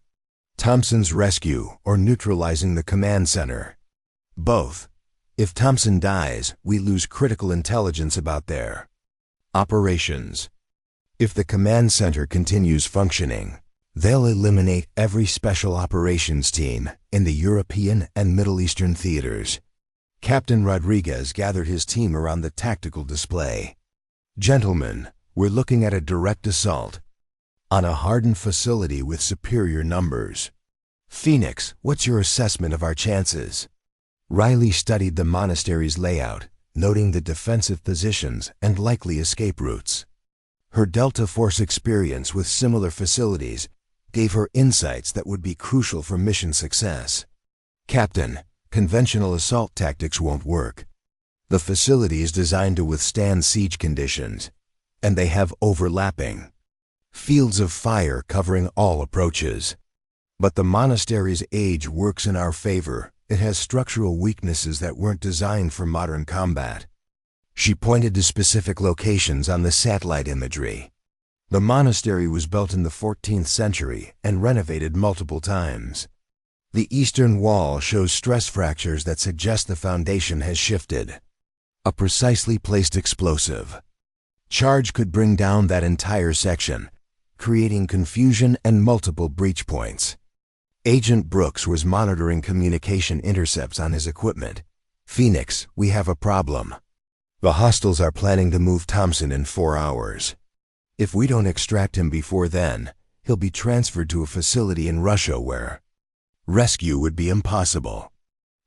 Thompson's rescue or neutralizing the command center? Both. If Thompson dies, we lose critical intelligence about their operations. If the command center continues functioning, they'll eliminate every special operations team in the European and Middle Eastern theaters. Captain Rodriguez gathered his team around the tactical display. Gentlemen, we're looking at a direct assault on a hardened facility with superior numbers. Phoenix, what's your assessment of our chances? Riley studied the monastery's layout, noting the defensive positions and likely escape routes. Her Delta Force experience with similar facilities gave her insights that would be crucial for mission success. Captain, conventional assault tactics won't work. The facility is designed to withstand siege conditions, and they have overlapping fields of fire covering all approaches. But the monastery's age works in our favor. It has structural weaknesses that weren't designed for modern combat. She pointed to specific locations on the satellite imagery. The monastery was built in the 14th century and renovated multiple times. The eastern wall shows stress fractures that suggest the foundation has shifted. A precisely placed explosive charge could bring down that entire section, creating confusion and multiple breach points. Agent Brooks was monitoring communication intercepts on his equipment. Phoenix, we have a problem. The hostiles are planning to move Thompson in 4 hours. If we don't extract him before then, he'll be transferred to a facility in Russia where rescue would be impossible.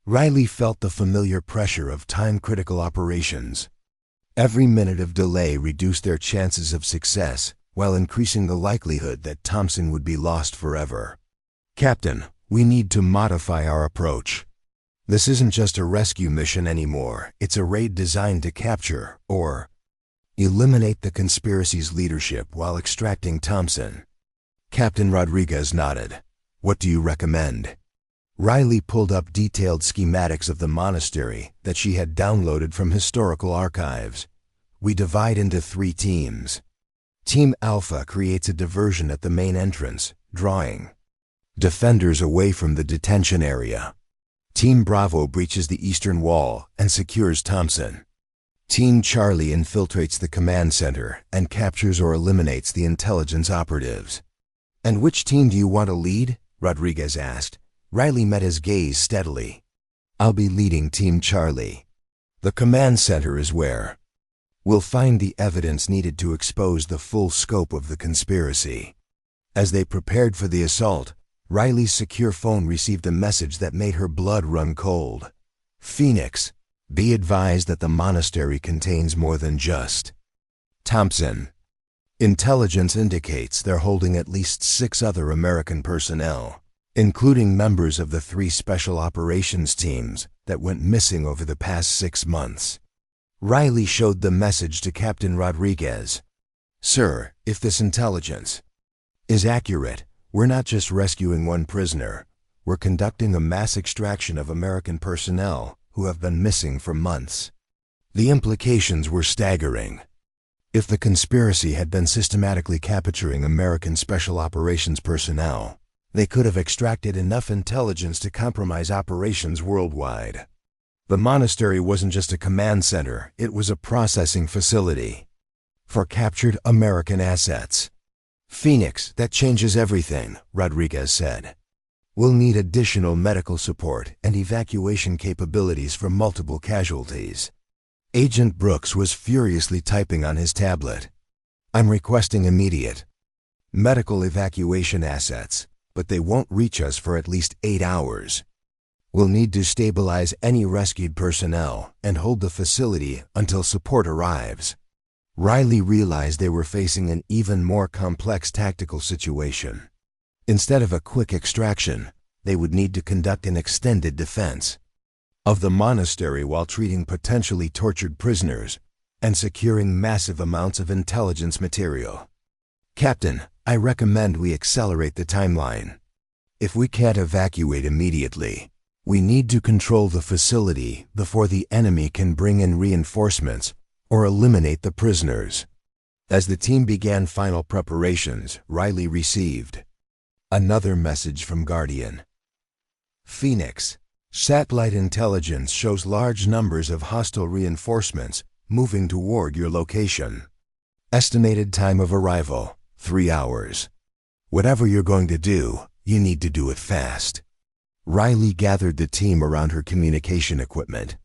Riley felt the familiar pressure of time-critical operations. Every minute of delay reduced their chances of success, while increasing the likelihood that Thompson would be lost forever. Captain, we need to modify our approach. This isn't just a rescue mission anymore, it's a raid designed to capture, or eliminate the conspiracy's leadership while extracting Thompson. Captain Rodriguez nodded. What do you recommend? Riley pulled up detailed schematics of the monastery that she had downloaded from historical archives. We divide into 3 teams. Team Alpha creates a diversion at the main entrance, drawing defenders away from the detention area. Team Bravo breaches the eastern wall and secures Thompson. Team Charlie infiltrates the command center and captures or eliminates the intelligence operatives. And which team do you want to lead? Rodriguez asked. Riley met his gaze steadily. I'll be leading Team Charlie. The command center is where we'll find the evidence needed to expose the full scope of the conspiracy. As they prepared for the assault, Riley's secure phone received a message that made her blood run cold. Phoenix, be advised that the monastery contains more than just Thompson. Intelligence indicates they're holding at least 6 other American personnel, including members of the 3 special operations teams that went missing over the past 6 months. Riley showed the message to Captain Rodriguez. Sir, if this intelligence is accurate, we're not just rescuing 1 prisoner, we're conducting a mass extraction of American personnel who have been missing for months. The implications were staggering. If the conspiracy had been systematically capturing American special operations personnel, they could have extracted enough intelligence to compromise operations worldwide. The monastery wasn't just a command center, it was a processing facility for captured American assets. Phoenix, that changes everything, Rodriguez said. We'll need additional medical support and evacuation capabilities for multiple casualties. Agent Brooks was furiously typing on his tablet. I'm requesting immediate medical evacuation assets, but they won't reach us for at least 8 hours. We'll need to stabilize any rescued personnel and hold the facility until support arrives. Riley realized they were facing an even more complex tactical situation. Instead of a quick extraction, they would need to conduct an extended defense of the monastery while treating potentially tortured prisoners and securing massive amounts of intelligence material. Captain, I recommend we accelerate the timeline. If we can't evacuate immediately, we need to control the facility before the enemy can bring in reinforcements or eliminate the prisoners. As the team began final preparations, Riley received another message from Guardian. Phoenix, satellite intelligence shows large numbers of hostile reinforcements moving toward your location. Estimated time of arrival, 3 hours. Whatever you're going to do, you need to do it fast. Riley gathered the team around her communication equipment.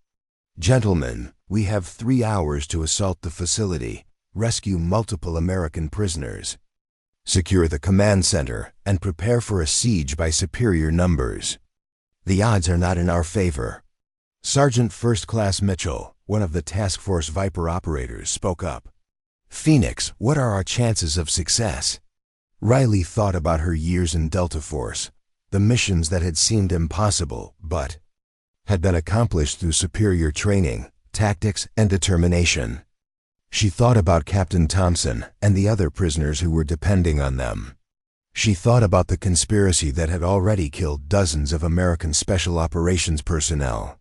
Gentlemen, we have 3 hours to assault the facility, rescue multiple American prisoners, secure the command center, and prepare for a siege by superior numbers. The odds are not in our favor. Sergeant First Class Mitchell, one of the Task Force Viper operators, spoke up. Phoenix, what are our chances of success? Riley thought about her years in Delta Force, the missions that had seemed impossible, but had been accomplished through superior training, tactics, and determination. She thought about Captain Thompson and the other prisoners who were depending on them. She thought about the conspiracy that had already killed dozens of American Special Operations personnel.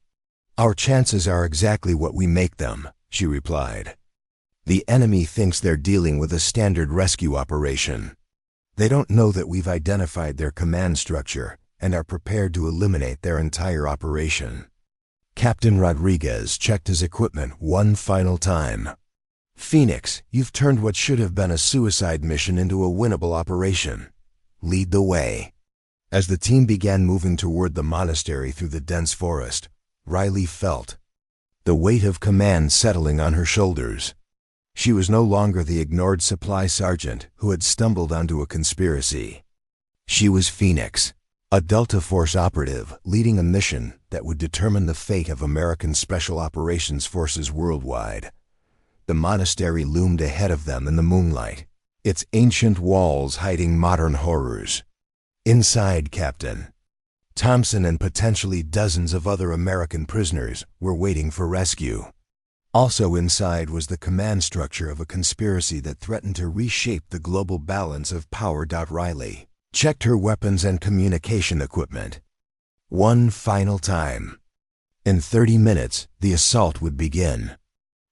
Our chances are exactly what we make them, she replied. The enemy thinks they're dealing with a standard rescue operation. They don't know that we've identified their command structure and are prepared to eliminate their entire operation. Captain Rodriguez checked his equipment one final time. Phoenix, you've turned what should have been a suicide mission into a winnable operation. Lead the way. As the team began moving toward the monastery through the dense forest, Riley felt the weight of command settling on her shoulders. She was no longer the ignored supply sergeant who had stumbled onto a conspiracy. She was Phoenix, a Delta Force operative leading a mission that would determine the fate of American Special Operations Forces worldwide. The monastery loomed ahead of them in the moonlight, its ancient walls hiding modern horrors. Inside, Captain Thompson and potentially dozens of other American prisoners were waiting for rescue. Also inside was the command structure of a conspiracy that threatened to reshape the global balance of power. Riley checked her weapons and communication equipment one final time. In 30 minutes, the assault would begin.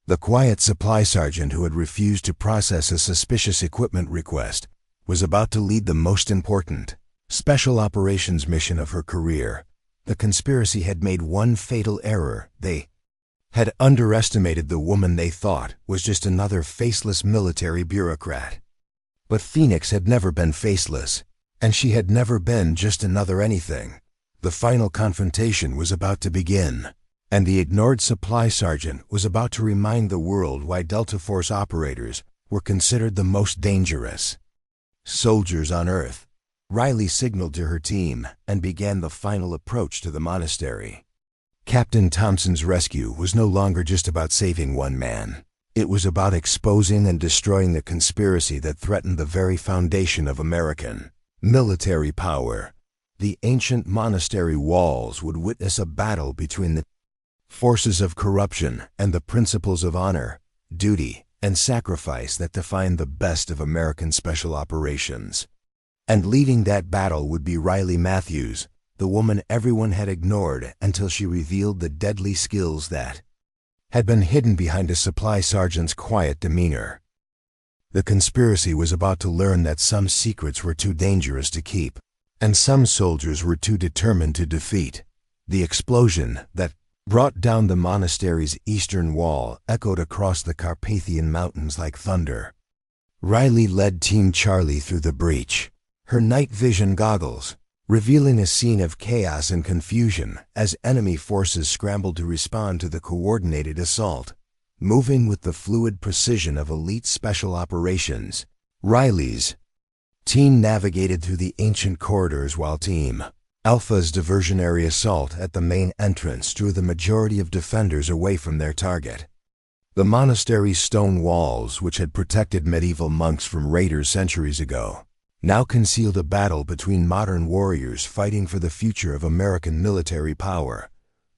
The quiet supply sergeant who had refused to process a suspicious equipment request was about to lead the most important special operations mission of her career. The conspiracy had made one fatal error. They had underestimated the woman they thought was just another faceless military bureaucrat. But Phoenix had never been faceless, and she had never been just another anything. The final confrontation was about to begin, and the ignored supply sergeant was about to remind the world why Delta Force operators were considered the most dangerous soldiers on Earth. Riley signaled to her team and began the final approach to the monastery. Captain Thompson's rescue was no longer just about saving one man. It was about exposing and destroying the conspiracy that threatened the very foundation of American military power. The ancient monastery walls would witness a battle between the forces of corruption and the principles of honor, duty, and sacrifice that defined the best of American special operations. And leading that battle would be Riley Matthews, the woman everyone had ignored until she revealed the deadly skills that had been hidden behind a supply sergeant's quiet demeanor. The conspiracy was about to learn that some secrets were too dangerous to keep, and some soldiers were too determined to defeat. The explosion that brought down the monastery's eastern wall echoed across the Carpathian Mountains like thunder. Riley led Team Charlie through the breach, her night vision goggles revealing a scene of chaos and confusion as enemy forces scrambled to respond to the coordinated assault. Moving with the fluid precision of elite special operations, Riley's team navigated through the ancient corridors while Team Alpha's diversionary assault at the main entrance drew the majority of defenders away from their target. The monastery's stone walls, which had protected medieval monks from raiders centuries ago, now concealed a battle between modern warriors fighting for the future of American military power.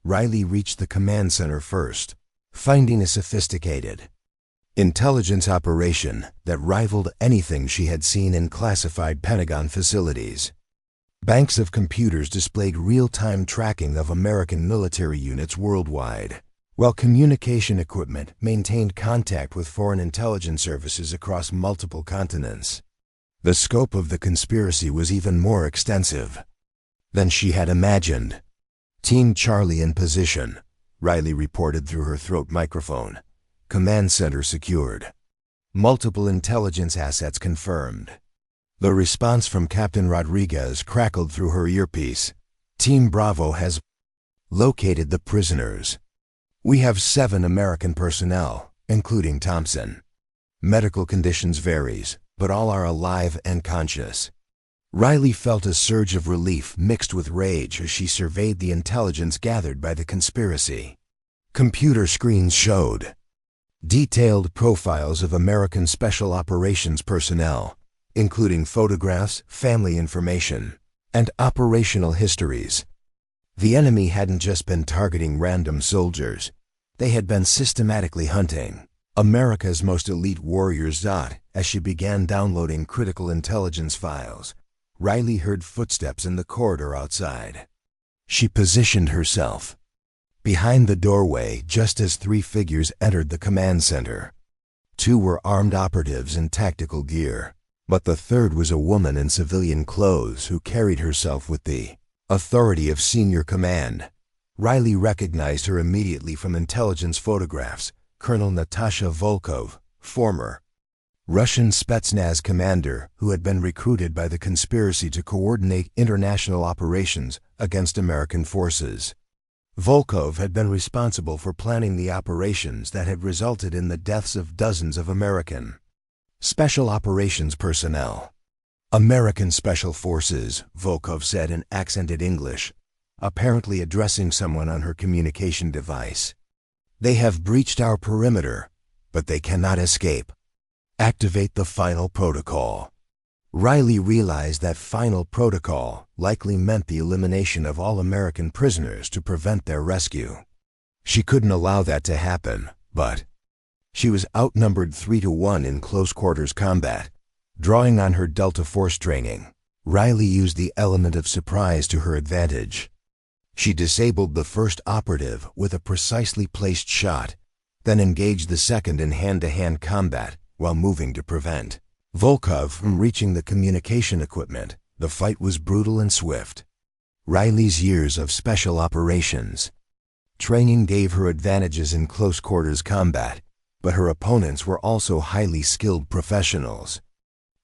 Riley reached the command center first, finding a sophisticated intelligence operation that rivaled anything she had seen in classified Pentagon facilities. Banks of computers displayed real-time tracking of American military units worldwide, while communication equipment maintained contact with foreign intelligence services across multiple continents. The scope of the conspiracy was even more extensive than she had imagined. Team Charlie in position, Riley reported through her throat microphone. Command center secured. Multiple intelligence assets confirmed. The response from Captain Rodriguez crackled through her earpiece. Team Bravo has located the prisoners. We have 7 American personnel, including Thompson. Medical conditions varies, but all are alive and conscious. Riley felt a surge of relief mixed with rage as she surveyed the intelligence gathered by the conspiracy. Computer screens showed detailed profiles of American Special Operations personnel, including photographs, family information, and operational histories. The enemy hadn't just been targeting random soldiers. They had been systematically hunting America's most elite warriors. As she began downloading critical intelligence files, Riley heard footsteps in the corridor outside. She positioned herself behind the doorway just as 3 figures entered the command center. 2 were armed operatives in tactical gear, but the third was a woman in civilian clothes who carried herself with the authority of senior command. Riley recognized her immediately from intelligence photographs. Colonel Natasha Volkov, former Russian Spetsnaz commander who had been recruited by the conspiracy to coordinate international operations against American forces. Volkov had been responsible for planning the operations that had resulted in the deaths of dozens of American Special Operations personnel. American Special Forces, Volkov said in accented English, apparently addressing someone on her communication device. They have breached our perimeter, but they cannot escape. Activate the final protocol. Riley realized that final protocol likely meant the elimination of all American prisoners to prevent their rescue. She couldn't allow that to happen, but she was outnumbered 3-1 in close-quarters combat. Drawing on her Delta Force training, Riley used the element of surprise to her advantage. She disabled the first operative with a precisely placed shot, then engaged the second in hand-to-hand combat while moving to prevent Volkov from reaching the communication equipment. The fight was brutal and swift. Riley's years of special operations training gave her advantages in close-quarters combat, but her opponents were also highly skilled professionals.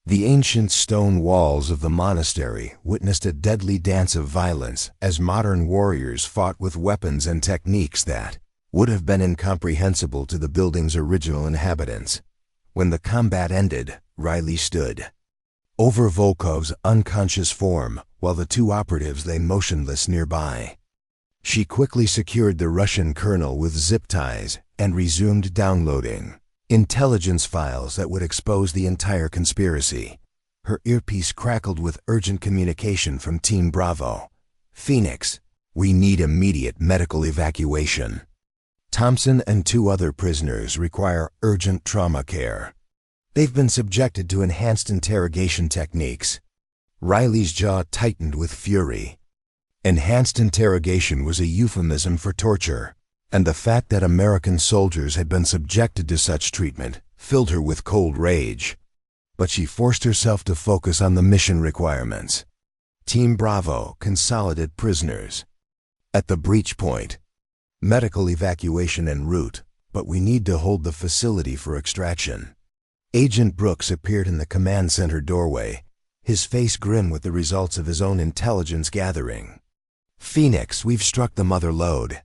The ancient stone walls of the monastery witnessed a deadly dance of violence as modern warriors fought with weapons and techniques that would have been incomprehensible to the building's original inhabitants. When the combat ended, Riley stood over Volkov's unconscious form while the two operatives lay motionless nearby. She quickly secured the Russian colonel with zip ties and resumed downloading intelligence files that would expose the entire conspiracy. Her earpiece crackled with urgent communication from Team Bravo. Phoenix, we need immediate medical evacuation. Thompson and 2 other prisoners require urgent trauma care. They've been subjected to enhanced interrogation techniques. Riley's jaw tightened with fury. Enhanced interrogation was a euphemism for torture, and the fact that American soldiers had been subjected to such treatment filled her with cold rage. But she forced herself to focus on the mission requirements. Team Bravo, consolidate prisoners at the breach point. Medical evacuation en route, but we need to hold the facility for extraction. Agent Brooks appeared in the command center doorway, his face grim with the results of his own intelligence gathering. Phoenix, we've struck the mother lode.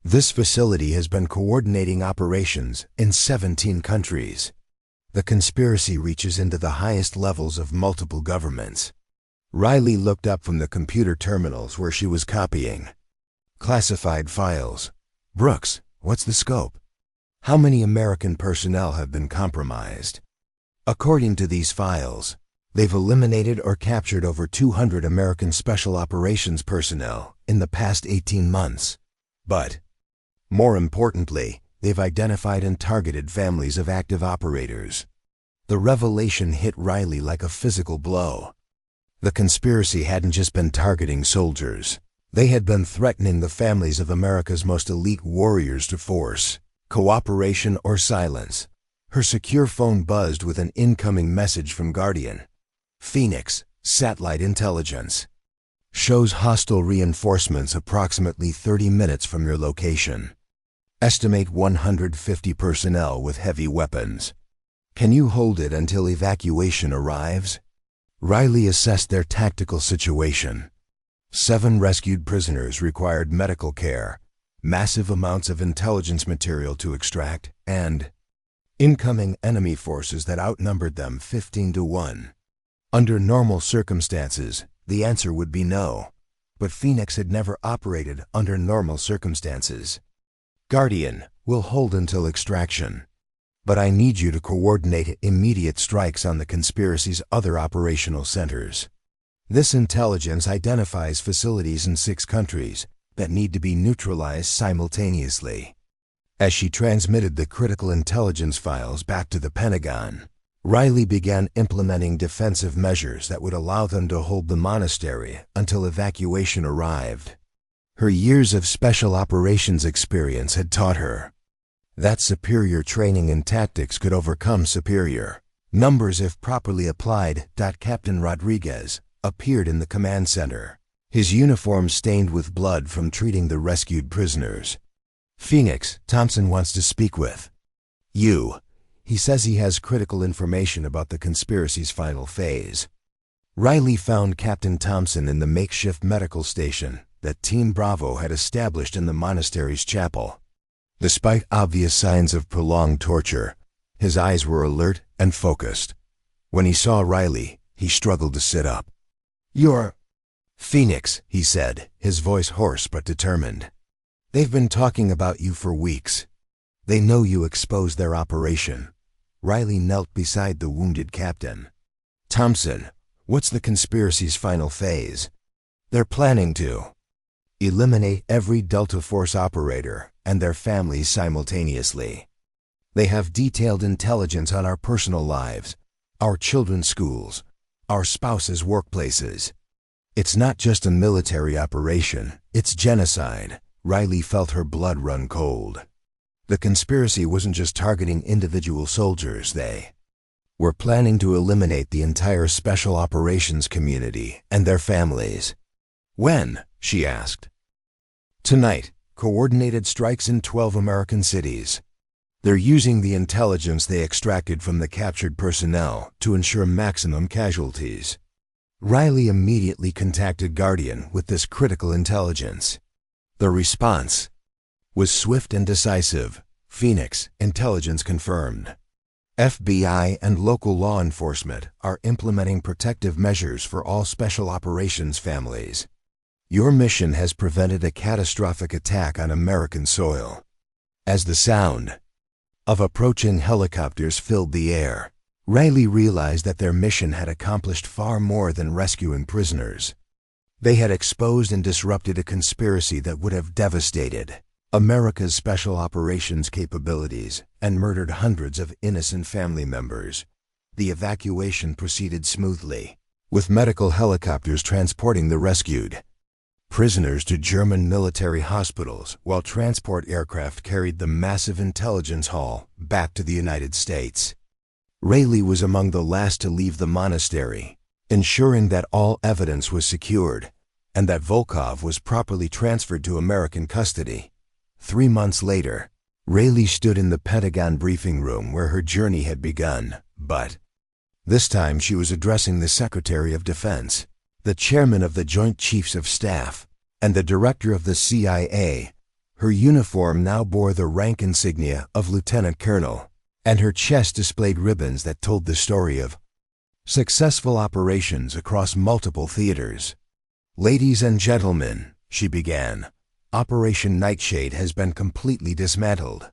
This facility has been coordinating operations in 17 countries. The conspiracy reaches into the highest levels of multiple governments. Riley looked up from the computer terminals where she was copying classified files. Brooks, what's the scope? How many American personnel have been compromised? According to these files, they've eliminated or captured over 200 American Special Operations personnel in the past 18 months. But, more importantly, they've identified and targeted families of active operators. The revelation hit Riley like a physical blow. The conspiracy hadn't just been targeting soldiers. They had been threatening the families of America's most elite warriors to force cooperation or silence. Her secure phone buzzed with an incoming message from Guardian. Phoenix, satellite intelligence shows hostile reinforcements approximately 30 minutes from your location. Estimate 150 personnel with heavy weapons. Can you hold it until evacuation arrives? Riley assessed their tactical situation. 7 rescued prisoners required medical care, massive amounts of intelligence material to extract, and incoming enemy forces that outnumbered them 15-1. Under normal circumstances, the answer would be no, but Phoenix had never operated under normal circumstances. Guardian, will hold until extraction, but I need you to coordinate immediate strikes on the conspiracy's other operational centers. This intelligence identifies facilities in 6 countries that need to be neutralized simultaneously. As she transmitted the critical intelligence files back to the Pentagon, Riley began implementing defensive measures that would allow them to hold the monastery until evacuation arrived. Her years of special operations experience had taught her that superior training and tactics could overcome superior numbers if properly applied. Captain Rodriguez appeared in the command center, his uniform stained with blood from treating the rescued prisoners. Phoenix, Thompson wants to speak with you. He says he has critical information about the conspiracy's final phase. Riley found Captain Thompson in the makeshift medical station that Team Bravo had established in the monastery's chapel. Despite obvious signs of prolonged torture, his eyes were alert and focused. When he saw Riley, he struggled to sit up. "You're Phoenix," he said, his voice hoarse but determined. "They've been talking about you for weeks. They know you exposed their operation." Riley knelt beside the wounded captain. "Thompson, what's the conspiracy's final phase?" "They're planning to eliminate every Delta Force operator and their families simultaneously. They have detailed intelligence on our personal lives, our children's schools, our spouses' workplaces. It's not just a military operation, it's genocide." Riley felt her blood run cold. The conspiracy wasn't just targeting individual soldiers, they were planning to eliminate the entire special operations community and their families. "When?" she asked. "Tonight, coordinated strikes in 12 American cities. They're using the intelligence they extracted from the captured personnel to ensure maximum casualties." Riley immediately contacted Guardian with this critical intelligence. The response was swift and decisive. "Phoenix, intelligence confirmed. FBI and local law enforcement are implementing protective measures for all special operations families. Your mission has prevented a catastrophic attack on American soil." As the sound of approaching helicopters filled the air, Riley realized that their mission had accomplished far more than rescuing prisoners. They had exposed and disrupted a conspiracy that would have devastated America's special operations capabilities and murdered hundreds of innocent family members. The evacuation proceeded smoothly, with medical helicopters transporting the rescued prisoners to German military hospitals, while transport aircraft carried the massive intelligence haul back to the United States. Riley was among the last to leave the monastery, ensuring that all evidence was secured and that Volkov was properly transferred to American custody. 3 months later, Riley stood in the Pentagon briefing room where her journey had begun, but this time she was addressing the Secretary of Defense, the Chairman of the Joint Chiefs of Staff, and the Director of the CIA. Her uniform now bore the rank insignia of Lieutenant Colonel, and her chest displayed ribbons that told the story of successful operations across multiple theaters. "Ladies and gentlemen," she began, "Operation Nightshade has been completely dismantled.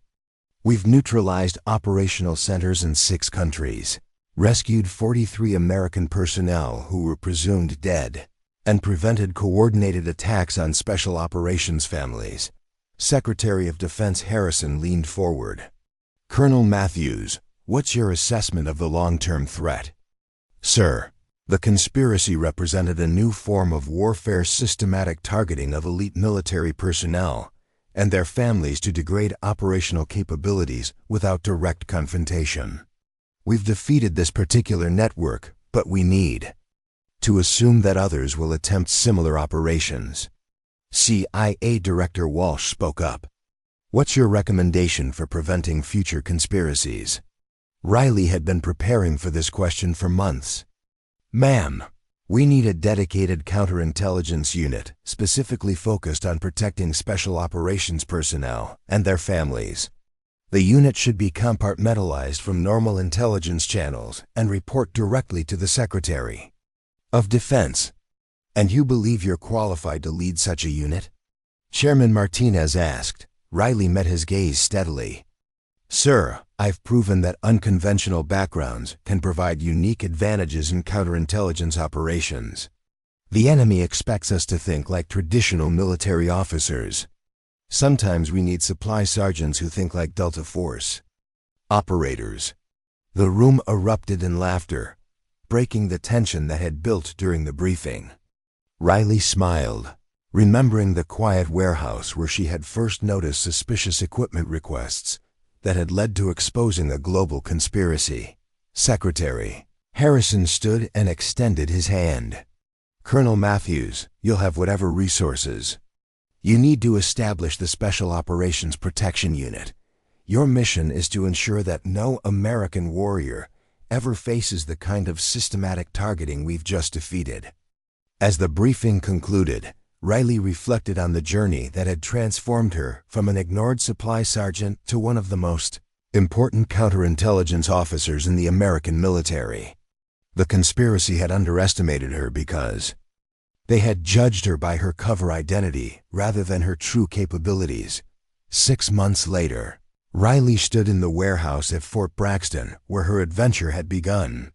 We've neutralized operational centers in 6 countries, rescued 43 American personnel who were presumed dead, and prevented coordinated attacks on special operations families." Secretary of Defense Harrison leaned forward. "Colonel Matthews, what's your assessment of the long-term threat?" "Sir, the conspiracy represented a new form of warfare's systematic targeting of elite military personnel and their families to degrade operational capabilities without direct confrontation. We've defeated this particular network, but we need to assume that others will attempt similar operations." CIA Director Walsh spoke up. "What's your recommendation for preventing future conspiracies?" Riley had been preparing for this question for months. "Ma'am, we need a dedicated counterintelligence unit specifically focused on protecting special operations personnel and their families. The unit should be compartmentalized from normal intelligence channels and report directly to the Secretary of Defense." "And you believe you're qualified to lead such a unit?" Chairman Martinez asked. Riley met his gaze steadily. "Sir, I've proven that unconventional backgrounds can provide unique advantages in counterintelligence operations. The enemy expects us to think like traditional military officers. Sometimes we need supply sergeants who think like Delta Force operators." The room erupted in laughter, breaking the tension that had built during the briefing. Riley smiled, remembering the quiet warehouse where she had first noticed suspicious equipment requests that had led to exposing a global conspiracy. "Secretary." Harrison stood and extended his hand. "Colonel Matthews, you'll have whatever resources you need to establish the Special Operations Protection Unit. Your mission is to ensure that no American warrior ever faces the kind of systematic targeting we've just defeated." As the briefing concluded, Riley reflected on the journey that had transformed her from an ignored supply sergeant to one of the most important counterintelligence officers in the American military. The conspiracy had underestimated her because they had judged her by her cover identity rather than her true capabilities. 6 months later, Riley stood in the warehouse at Fort Braxton where her adventure had begun.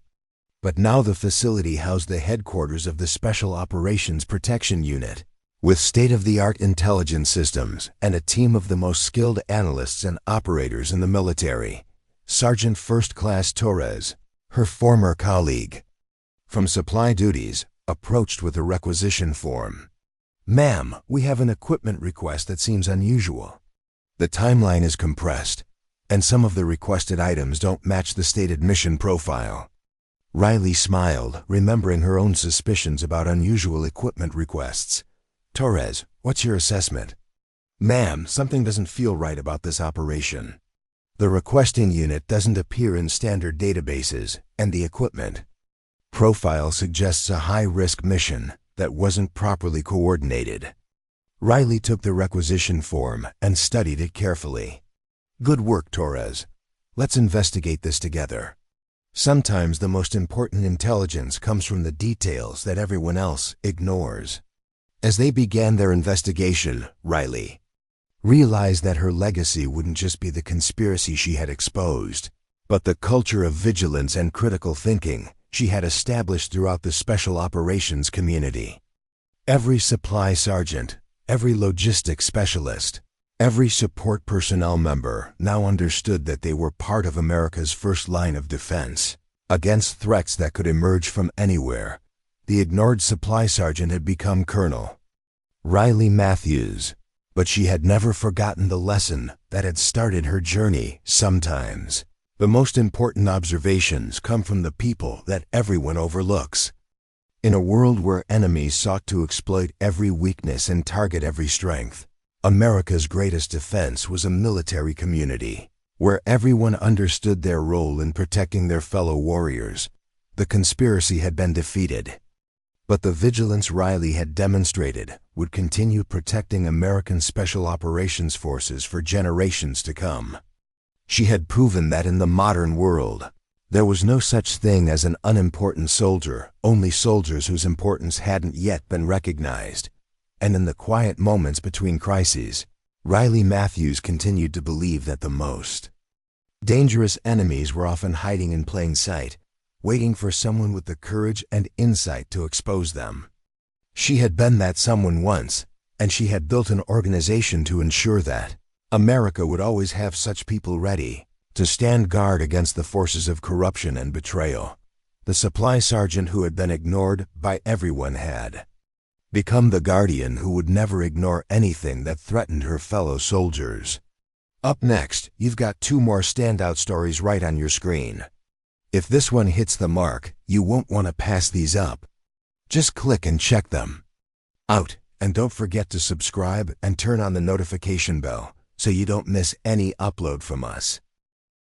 But now the facility housed the headquarters of the Special Operations Protection Unit, with state-of-the-art intelligence systems and a team of the most skilled analysts and operators in the military. Sergeant First Class Torres, her former colleague from supply duties, approached with a requisition form. "Ma'am, we have an equipment request that seems unusual. The timeline is compressed, and some of the requested items don't match the stated mission profile." Riley smiled, remembering her own suspicions about unusual equipment requests. "Torres, what's your assessment?" "Ma'am, something doesn't feel right about this operation. The requesting unit doesn't appear in standard databases, and the equipment profile suggests a high-risk mission that wasn't properly coordinated." Riley took the requisition form and studied it carefully. "Good work, Torres. Let's investigate this together. Sometimes the most important intelligence comes from the details that everyone else ignores." As they began their investigation, Riley realized that her legacy wouldn't just be the conspiracy she had exposed, but the culture of vigilance and critical thinking she had established throughout the special operations community. Every supply sergeant, every logistics specialist, every support personnel member now understood that they were part of America's first line of defense against threats that could emerge from anywhere. The ignored supply sergeant had become Colonel Riley Matthews, but she had never forgotten the lesson that had started her journey. Sometimes the most important observations come from the people that everyone overlooks. In a world where enemies sought to exploit every weakness and target every strength, America's greatest defense was a military community where everyone understood their role in protecting their fellow warriors. The conspiracy had been defeated, but the vigilance Riley had demonstrated would continue protecting American Special Operations Forces for generations to come. She had proven that in the modern world, there was no such thing as an unimportant soldier, only soldiers whose importance hadn't yet been recognized. And in the quiet moments between crises, Riley Matthews continued to believe that the most dangerous enemies were often hiding in plain sight, waiting for someone with the courage and insight to expose them. She had been that someone once, and she had built an organization to ensure that America would always have such people ready to stand guard against the forces of corruption and betrayal. The supply sergeant who had been ignored by everyone had become the guardian who would never ignore anything that threatened her fellow soldiers. Up next, you've got 2 more standout stories right on your screen. If this one hits the mark, you won't want to pass these up. Just click and check them out, and don't forget to subscribe and turn on the notification bell so you don't miss any upload from us.